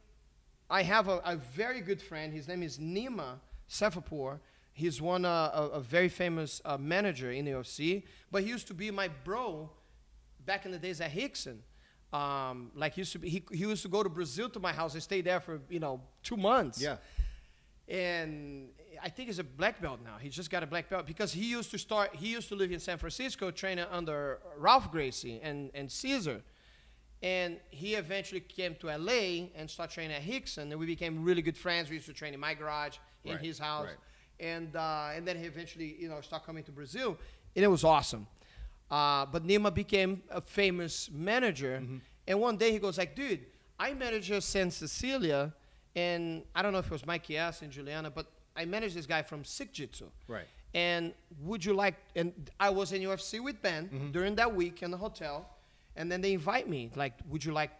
have a very good friend. His name is Nima Sefapur. He's a very famous manager in the UFC, but he used to be my bro back in the days at Rickson. He used to go to Brazil to my house and stay there for, 2 months. Yeah. And I think he's a black belt now. He just got a black belt because he used to live in San Francisco training under Ralph Gracie and Caesar. And he eventually came to LA and started training at Rickson, and we became really good friends. We used to train in my garage, in his house. And then he eventually, started coming to Brazil, and it was awesome. But Nima became a famous manager. And one day he goes like, dude, I manage San Cecilia, and I don't know if it was Mike Chiesa and Juliana, but I managed this guy from Sick Jitsu. Right. And would you like, and I was in UFC with Ben during that week in the hotel, and then they invite me, like, would you like,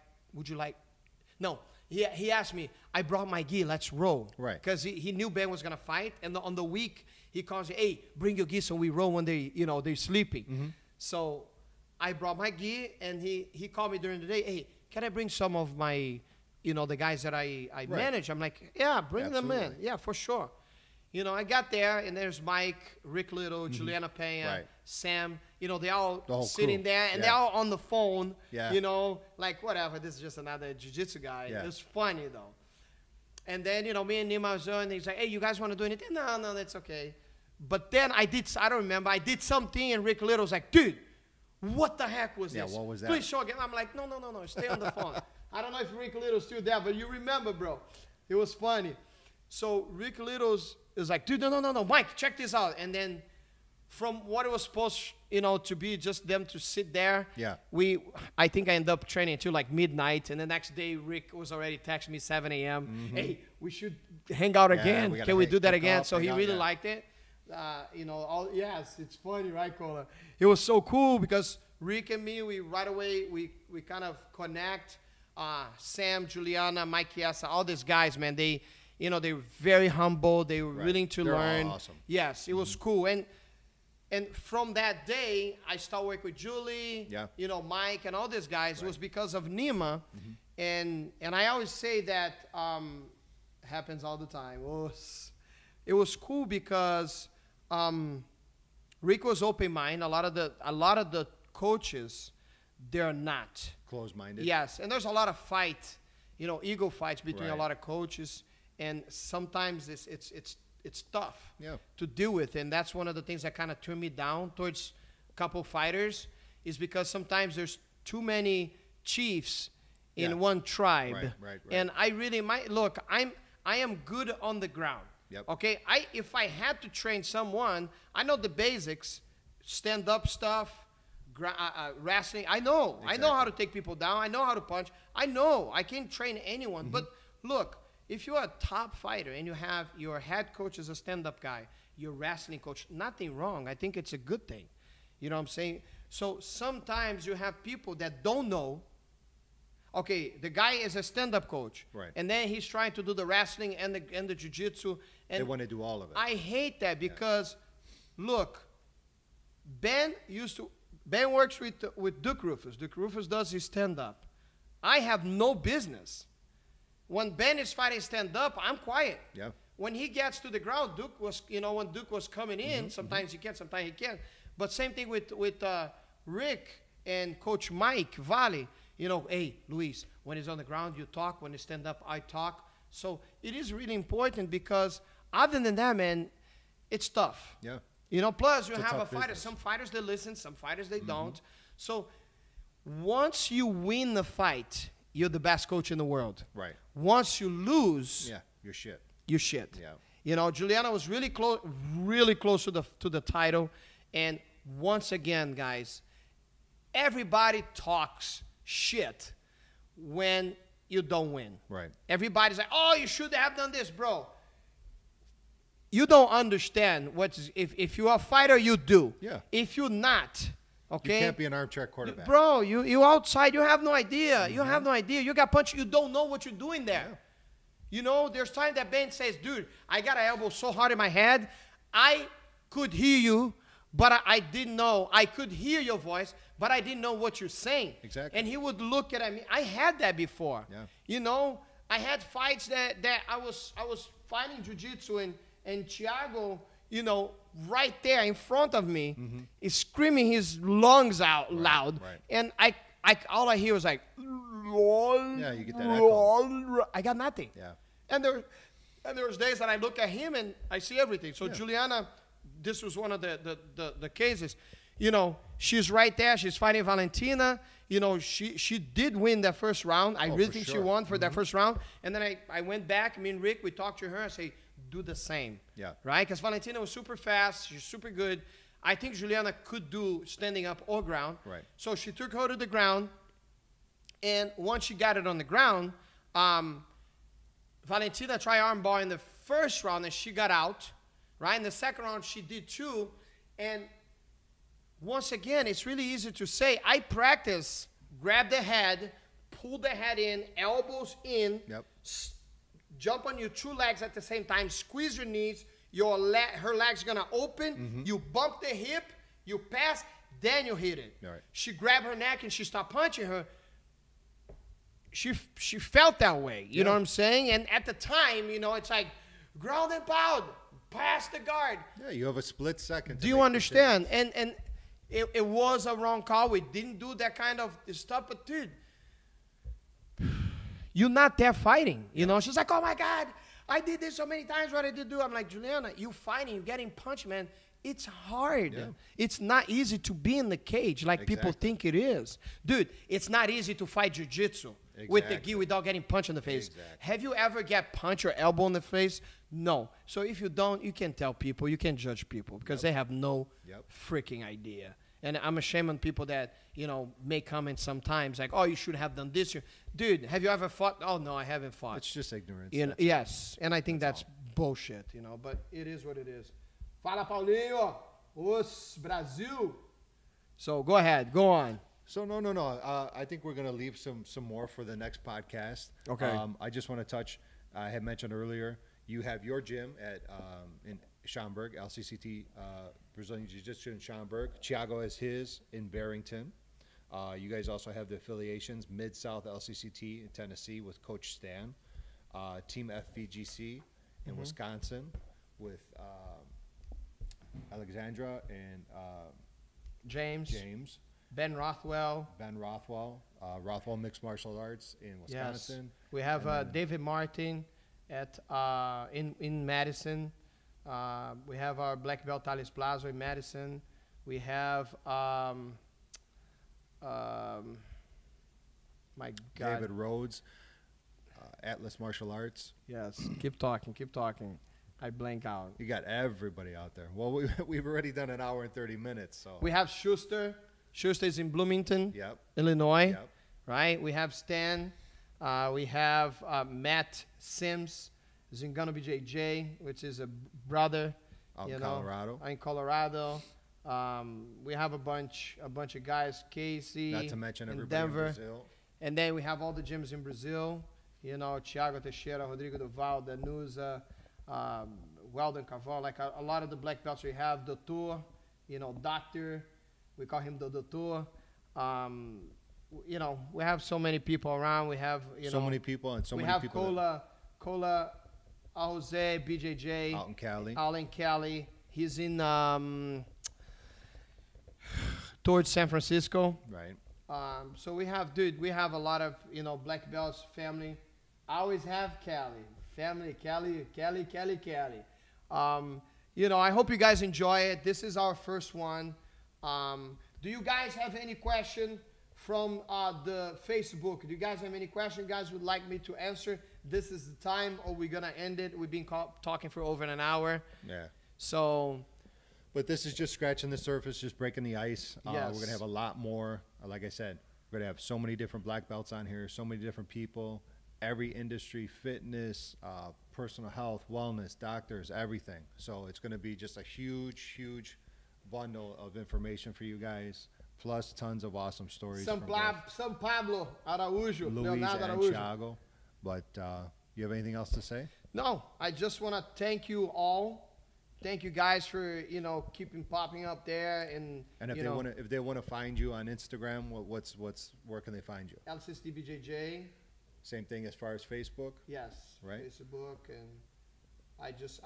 no, he asked me, I brought my gi, let's roll. Right. Because he knew Ben was going to fight, and on the week, he calls me, hey, bring your gi so we roll when they, they're sleeping. So I brought my gi, and he called me during the day, hey, can I bring some of my, the guys that I manage? I'm like, yeah, bring them in. Yeah, for sure. I got there, and there's Mike, Rick Little, Juliana Pena, Sam. They all sitting there, and they're all on the phone. Yeah. Like, whatever, this is just another jiu-jitsu guy. Yeah. It's funny, though. And then, me and Nima was on, and he's like, hey, you guys want to do anything? No, that's okay. But then I don't remember, I did something, and Rick Little was like, dude, what the heck was this? Yeah, what was that? Please show again. I'm like, no, stay on the phone. I don't know if Rick Little's still there, but you remember, bro. It was funny. So Rick Little's is like, dude, no, Mike, check this out. And then from what it was supposed, to be just them to sit there, I think I ended up training till like midnight. And the next day, Rick was already texting me 7 a.m. Hey, we should hang out again. Can we do that again? So he really liked it. Yes, it's funny, right, Cola? It was so cool because Rick and me, we right away, we kind of connect. Sam, Juliana, Mike Chiesa, all these guys, man, they were very humble. They were willing to learn. All awesome. Yes, it was cool. And from that day, I started working with Julie, Mike, and all these guys. It was because of Nima. And I always say that happens all the time. It was cool because Rick was open-minded. A lot of the coaches, they're not closed-minded. Yes, and there's a lot of ego fights between a lot of coaches, and sometimes it's tough to deal with, and that's one of the things that kind of turned me down towards a couple fighters, is because sometimes there's too many chiefs in one tribe. Right. And I really look. I am good on the ground. Yep. Okay, if I had to train someone, I know the basics, stand-up stuff, wrestling. I know how to take people down. I know how to punch. I can train anyone. But look, if you're a top fighter and you have your head coach as a stand-up guy, your wrestling coach, nothing wrong. I think it's a good thing. You know what I'm saying? So sometimes you have people that don't know. Okay, the guy is a stand-up coach, and then he's trying to do the wrestling and the jiu-jitsu. And they want to do all of it. I hate that because, look, Ben works with Duke Rufus. Duke Rufus does his stand-up. I have no business. When Ben is fighting stand-up, I'm quiet. Yeah. When he gets to the ground, Duke was, when Duke was coming in, sometimes he can, sometimes he can't. But same thing with Rick and Coach Mike Valley. Hey, Luis, when he's on the ground, you talk. When he stand up, I talk. So it is really important because other than that, man, it's tough. Yeah. Plus you have a fighter. Business. Some fighters, they listen. Some fighters, they don't. So once you win the fight, you're the best coach in the world. Right. Once you lose, you're shit. You're shit. Yeah. Juliana was really close to the title. And once again, guys, everybody talks shit when you don't win. Right. Everybody's like, oh, you should have done this, bro. You don't understand if you're a fighter, you do. Yeah. If you're not, okay. You can't be an armchair quarterback. Bro, you outside, you have no idea. You have no idea. You got punched, you don't know what you're doing there. Yeah. There's time that Ben says, dude, I got an elbow so hard in my head, I could hear you, but I didn't know. I could hear your voice, but I didn't know what you're saying. Exactly. And he would look at me. I had that before. Yeah. I had fights that I was fighting jiu-jitsu and Thiago, right there in front of me, is screaming his lungs out loud. Right. And all I hear was like, yeah, you get that echo. I got nothing. Yeah. And there was days that I look at him and I see everything. So Juliana, this was one of the cases. She's right there. She's fighting Valentina. She did win that first round. I really think she won for that first round. And then I went back. Me and Rick, we talked to her. I say, do the same. Yeah. Right? Because Valentina was super fast. She's super good. I think Juliana could do standing up or ground. Right. So she took her to the ground, and once she got it on the ground, Valentina tried armbar in the first round, and she got out. Right? In the second round, she did too. And once again, it's really easy to say. I practice, grab the head, pull the head in, elbows in, jump on your two legs at the same time, squeeze your knees, her leg's gonna open, you bump the hip, you pass, then you hit it. Right. She grabbed her neck and she stopped punching her. She felt that way, you know what I'm saying? And at the time, you know, it's like, ground and pound, pass the guard. Yeah, you have a split second. Do you understand? And it was a wrong call. We didn't do that kind of stuff, but dude, you're not there fighting. You know, she's like, oh my God, I did this so many times. What did you do? I'm like, Juliana, you fighting, you're getting punched, man. It's hard. Yeah. It's not easy to be in the cage like people think it is. Dude, it's not easy to fight jiu-jitsu with the gi without getting punched in the face. Have you ever get punched or elbow in the face? No. So if you don't, you can tell people, you can judge people because they have no freaking idea. And I'm ashamed of people that, you know, make comments sometimes like, oh, you should have done this. Dude, have you ever fought? Oh, no, I haven't fought. It's just ignorance. You know, yes, and I think that's bullshit, you know, but it is what it is. Fala, Paulinho. Os Brasil. So go ahead. Go on. So, no. I think we're going to leave some more for the next podcast. Okay. I just want to touch, I had mentioned earlier, you have your gym at in Schaumburg, LCCT Brazilian Jiu-Jitsu in Schaumburg. Thiago has his in Barrington. You guys also have the affiliations, Mid-South LCCT in Tennessee with Coach Stan. Team FVGC in Wisconsin with Alexandra and James. Ben Rothwell. Rothwell Mixed Martial Arts in Wisconsin. Yes. We have David Martin at in Madison. We have our black belt Thales Plaza in Madison. We have my God, David Rhodes, Atlas Martial Arts. Yes. Keep talking. I blank out. You got everybody out there. Well, we've already done an hour and 30 minutes. So we have Schuster. Schuster is in Bloomington, Illinois. Right? We have Stan. We have Matt Sims. Is in Gonna BJJ, which is a brother. Out in Colorado. In Colorado. We have a bunch of guys. Casey. Not to mention in everybody Denver. in Brazil. And then we have all the gyms in Brazil. You know, Thiago Teixeira, Rodrigo Duval, Danusa, Weldon Caval. Like a lot of the black belts we have. Doutor, you know, doctor. We call him the Doutor. You know, we have so many people around. We have, so many people and so many people. We have Cola Jose, BJJ. Out in Cali. Out in Cali. He's in towards San Francisco. Right. So we have a lot of, you know, black belts, family. I always have Cali. Family, Cali. You know, I hope you guys enjoy it. This is our first one. Do you guys have any question from the Facebook? Do you guys have any question guys would like me to answer? This is the time, or we're going to end it. We've been talking for over an hour. Yeah. So. But this is just scratching the surface, just breaking the ice. Yes. We're going to have a lot more. Like I said, we're going to have so many different black belts on here, so many different people, every industry, fitness, personal health, wellness, doctors, everything. So it's going to be just a huge bundle of information for you guys, plus tons of awesome stories. Some Pablo Araújo, Luis Leonardo and Araújo. Thiago. But you have anything else to say? No, I just want to thank you all. Thank you guys for, you know, keeping popping up there. And if they want to find you on Instagram, where can they find you? LCCTBJJ. Same thing as far as Facebook? Yes. Right? Facebook, and I'm just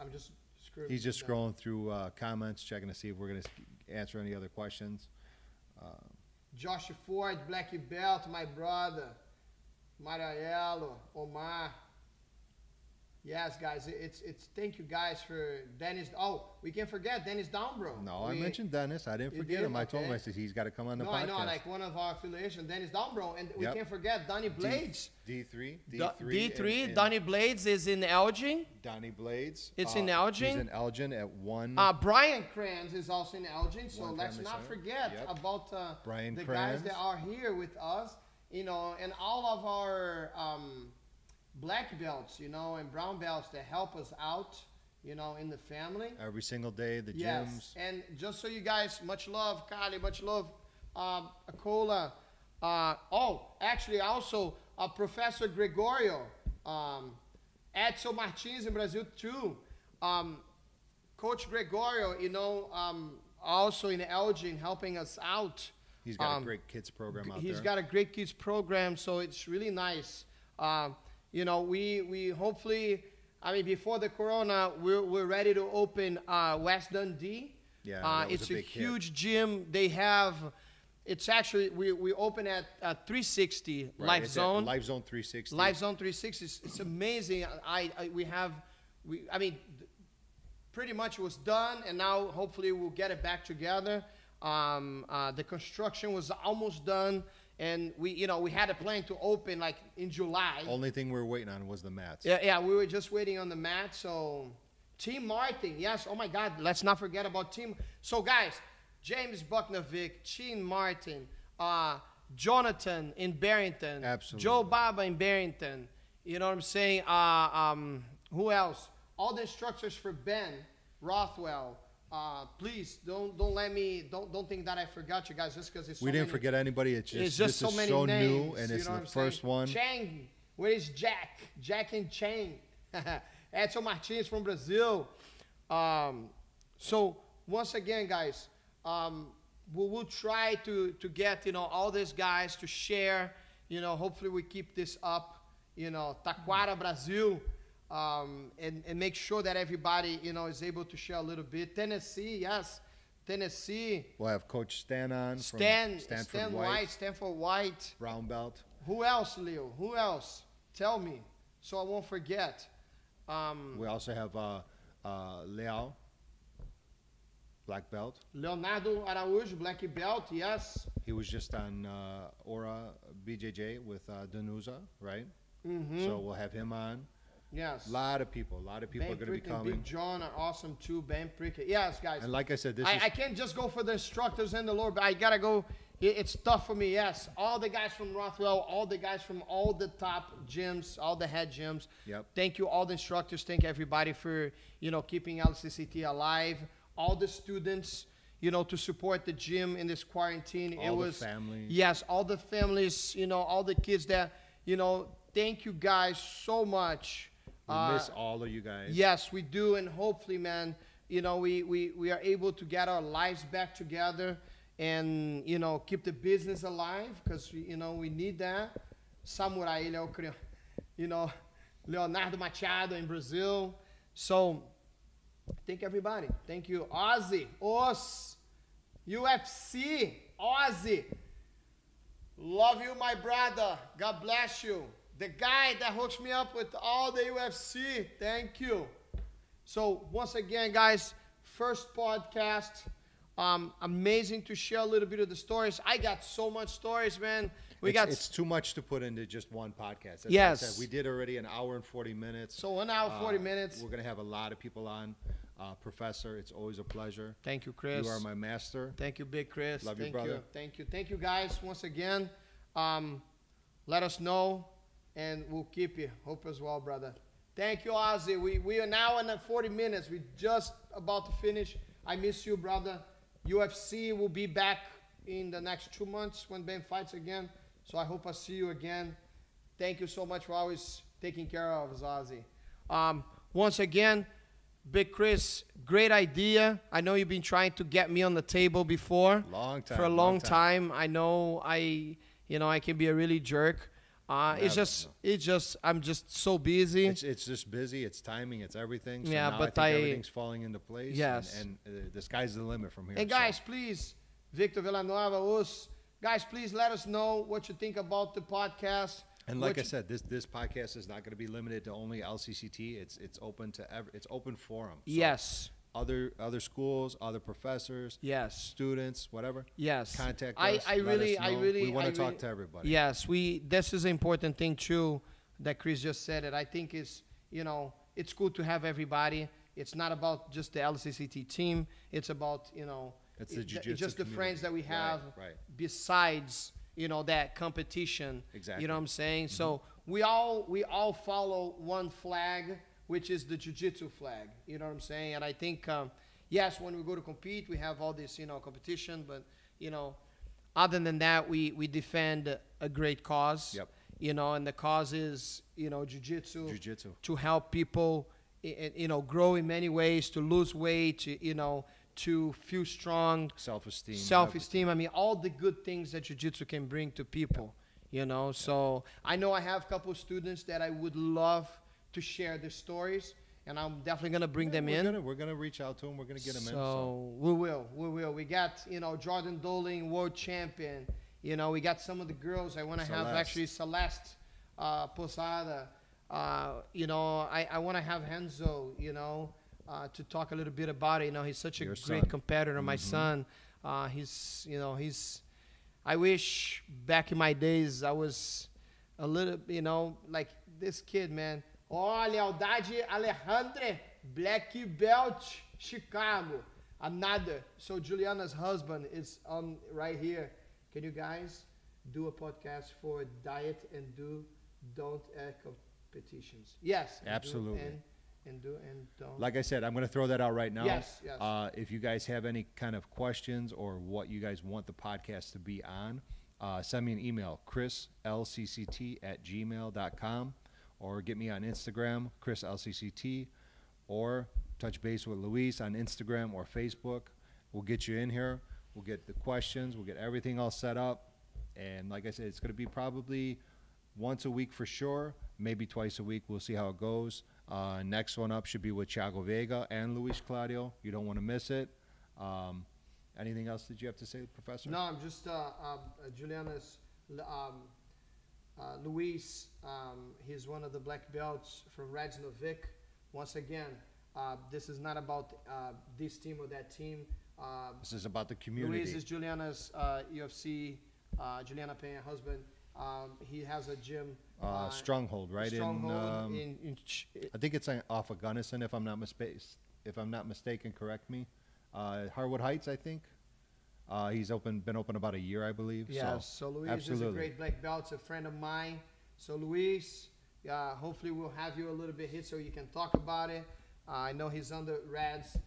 screwing. He's just scrolling through comments, checking to see if we're going to answer any other questions. Josh Ford, Black Belt, my brother. Mariello, Omar. Yes, guys. It's thank you guys for Dennis. Oh, we can't forget Dennis Downbro. No, I mentioned Dennis. I didn't forget him. I told him, I said, he's got to come on the podcast. I know, like one of our affiliations, Dennis Downbro. And we can't forget Donnie Blades. D3. Donnie Blades is in Elgin. Donnie Blades. It's in Elgin. He's in Elgin at 1. Brian Kranz is also in Elgin. So let's not forget about Brian the Kranz. guys that are here with us. You know, and all of our black belts, you know, and brown belts that help us out, you know, in the family. Every single day, the gyms. Yes, and just so you guys, much love, Kali, much love, Akola. Actually, also, Professor Gregorio, Edson Martins in Brazil too. Coach Gregorio, you know, also in Elgin, helping us out. He's got a great kids program out there. He's got a great kids program, so it's really nice. You know, we hopefully, I mean, before the corona, we're ready to open West Dundee. Yeah, it's a huge gym. They have, it's actually, we open at 360 right, Life Zone. Life Zone 360. Life Zone 360. It's amazing. Pretty much was done, and now hopefully we'll get it back together. The construction was almost done. And we had a plan to open like in July. Only thing we were waiting on was the mats. Yeah, we were just waiting on the mat. So, Team Martin, yes. Oh my God, let's not forget about Team. So guys, James Bucknovic, Team Martin, Jonathan in Barrington, absolutely. Joe Baba in Barrington. You know what I'm saying? Who else? All the instructors for Ben Rothwell. Please don't think that I forgot you guys just because it's. We didn't forget anybody. It's just so many so names, new, and it's the first one. Chang, where is Jack? Jack and Chang. Edson Martins from Brazil. So once again, guys, we will try to get all these guys to share. Hopefully we keep this up. Taquara, Brazil. And make sure that everybody, is able to share a little bit. Tennessee, yes. Tennessee. We'll have Coach Stan on. Stan Stanford White. Brown belt. Who else, Leo? Who else? Tell me, so I won't forget. We also have Leal, black belt. Leonardo Araújo, black belt, yes. He was just on Aura BJJ with Danusa, right? Mm-hmm. So we'll have him on. Yes. A lot of people are going to be coming. Big John are awesome too. Ben Prickett. Yes, guys. And like I said, I can't just go for the instructors and the Lord, but I got to go. It's tough for me, yes. All the guys from Rothwell, all the guys from all the top gyms, all the head gyms. Yep. Thank you, all the instructors. Thank everybody for, keeping LCCT alive. All the students, to support the gym in this quarantine. All the families. Yes, all the families, all the kids that, thank you guys so much. We miss all of you guys. Yes, we do, and hopefully, man, we are able to get our lives back together and, keep the business alive because, we need that. Samurai, Leonardo Machado in Brazil. So, thank everybody. Thank you. Ozzy, UFC, Ozzy. Love you, my brother. God bless you. The guy that hooks me up with all the UFC. Thank you. So once again, guys, first podcast. Amazing to share a little bit of the stories. I got so much stories, man. It's too much to put into just one podcast. That's yes. What I said. We did already an hour and 40 minutes. So 1 hour, 40 minutes. We're going to have a lot of people on. Professor, it's always a pleasure. Thank you, Chris. You are my master. Thank you, Big Chris. Love you, brother. Thank you. Thank you, guys, once again. Let us know. And we'll keep you. Hope as well, brother. Thank you, Ozzy. We are now in the 40 minutes. We're just about to finish. I miss you, brother. UFC will be back in the next 2 months when Ben fights again. So I hope I see you again. Thank you so much for always taking care of us, Ozzy. Once again, Big Chris, great idea. I know you've been trying to get me on the table before. Long time. For a long time. I know I can be a really jerk. I'm just so busy. It's just busy. It's timing. It's everything. So yeah, now but I think everything's falling into place. Yes. And the sky's the limit from here. And guys, please, Victor Villanova, guys, please let us know what you think about the podcast. And like I said, this podcast is not going to be limited to only LCCT. It's open to it's open forum. So yes. Other schools, other professors, Yes. students, whatever. Yes. Contact us. I really we want to talk to everybody. Yes, this is an important thing too that Chris just said it. I think is, it's cool to have everybody. It's not about just the LCCT team. It's about, It's the jiu-jitsu just the community. friends that we have Right. besides, that competition. Exactly. You know what I'm saying? So we all follow one flag, which is the jiu-jitsu flag. You know what I'm saying? And I think, yes, when we go to compete, we have all this, competition. But, other than that, we defend a great cause. Yep. And the cause is, jiu-jitsu. Jiu-jitsu. To help people, grow in many ways, to lose weight, to feel strong. Self-esteem. I mean, all the good things that jiu-jitsu can bring to people, So I know I have a couple of students that I would love to share their stories, and I'm definitely going to bring them in. We're gonna reach out to them. We're going to get them in. So we will. We got, Jordan Doling, world champion. We got some of the girls. I want to have actually Celeste Posada. I want to have Henzo, to talk a little bit about it. He's such a great competitor. My son, I wish back in my days I was a little, like this kid, man. Oh, Lealdade Alejandre, black belt, Chicago. Another. So Juliana's husband is on right here. Can you guys do a podcast for diet and don't at competitions? Yes. Absolutely. And don't. Like I said, I'm going to throw that out right now. Yes. If you guys have any kind of questions or what you guys want the podcast to be on, send me an email, chrislcct@gmail.com, or get me on Instagram, chrislcct, or touch base with Luis on Instagram or Facebook. We'll get you in here. We'll get the questions. We'll get everything all set up. And like I said, it's going to be probably once a week for sure, maybe twice a week. We'll see how it goes. Next one up should be with Thiago Veiga and Luis Claudio. You don't want to miss it. Anything else that you have to say, Professor? No, I'm just Juliana's Luis. He's one of the black belts from Radzinovic. Once again, this is not about this team or that team. This is about the community. Luis is Juliana's UFC, Juliana Pena husband. He has a gym. Stronghold, right? Stronghold I think it's off of Gunnison, if I'm not mistaken. Correct me. Harwood Heights, I think. He's been open about a year, I believe. Yes. So Luis is a great black belt. It's a friend of mine. So Luis, hopefully we'll have you a little bit here so you can talk about it. I know he's under Rads,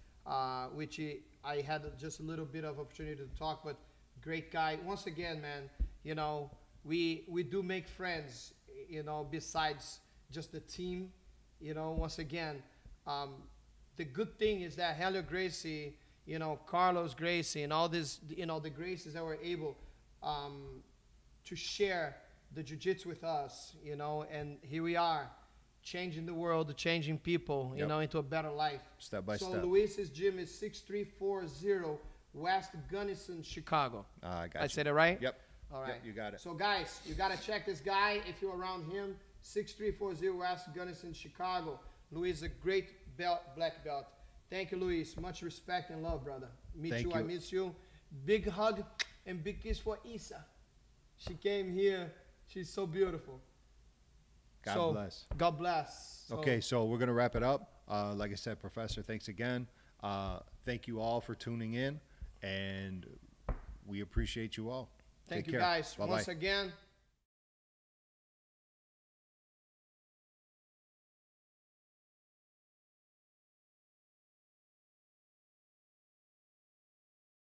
which I had just a little bit of opportunity to talk, but great guy. Once again, man, we do make friends, besides just the team, once again. The good thing is that Helio Gracie, Carlos Gracie, and all this, the Gracies that were able to share the jiu-jitsu with us, and here we are, changing the world, changing people, into a better life. Step by step. So Luis's gym is 6340 West Gunnison, Chicago. I said it right? Yep. All right. Yep, you got it. So guys, you got to check this guy if you're around him. 6340 West Gunnison, Chicago. Luis is a great black belt. Thank you, Luis. Much respect and love, brother. Thank you. I miss you. Big hug and big kiss for Isa. She came here. She's so beautiful. God bless. God bless. Okay, so we're going to wrap it up. Like I said, Professor, thanks again. Thank you all for tuning in, and we appreciate you all. Thank Take you, care. guys. Bye-bye. Once again,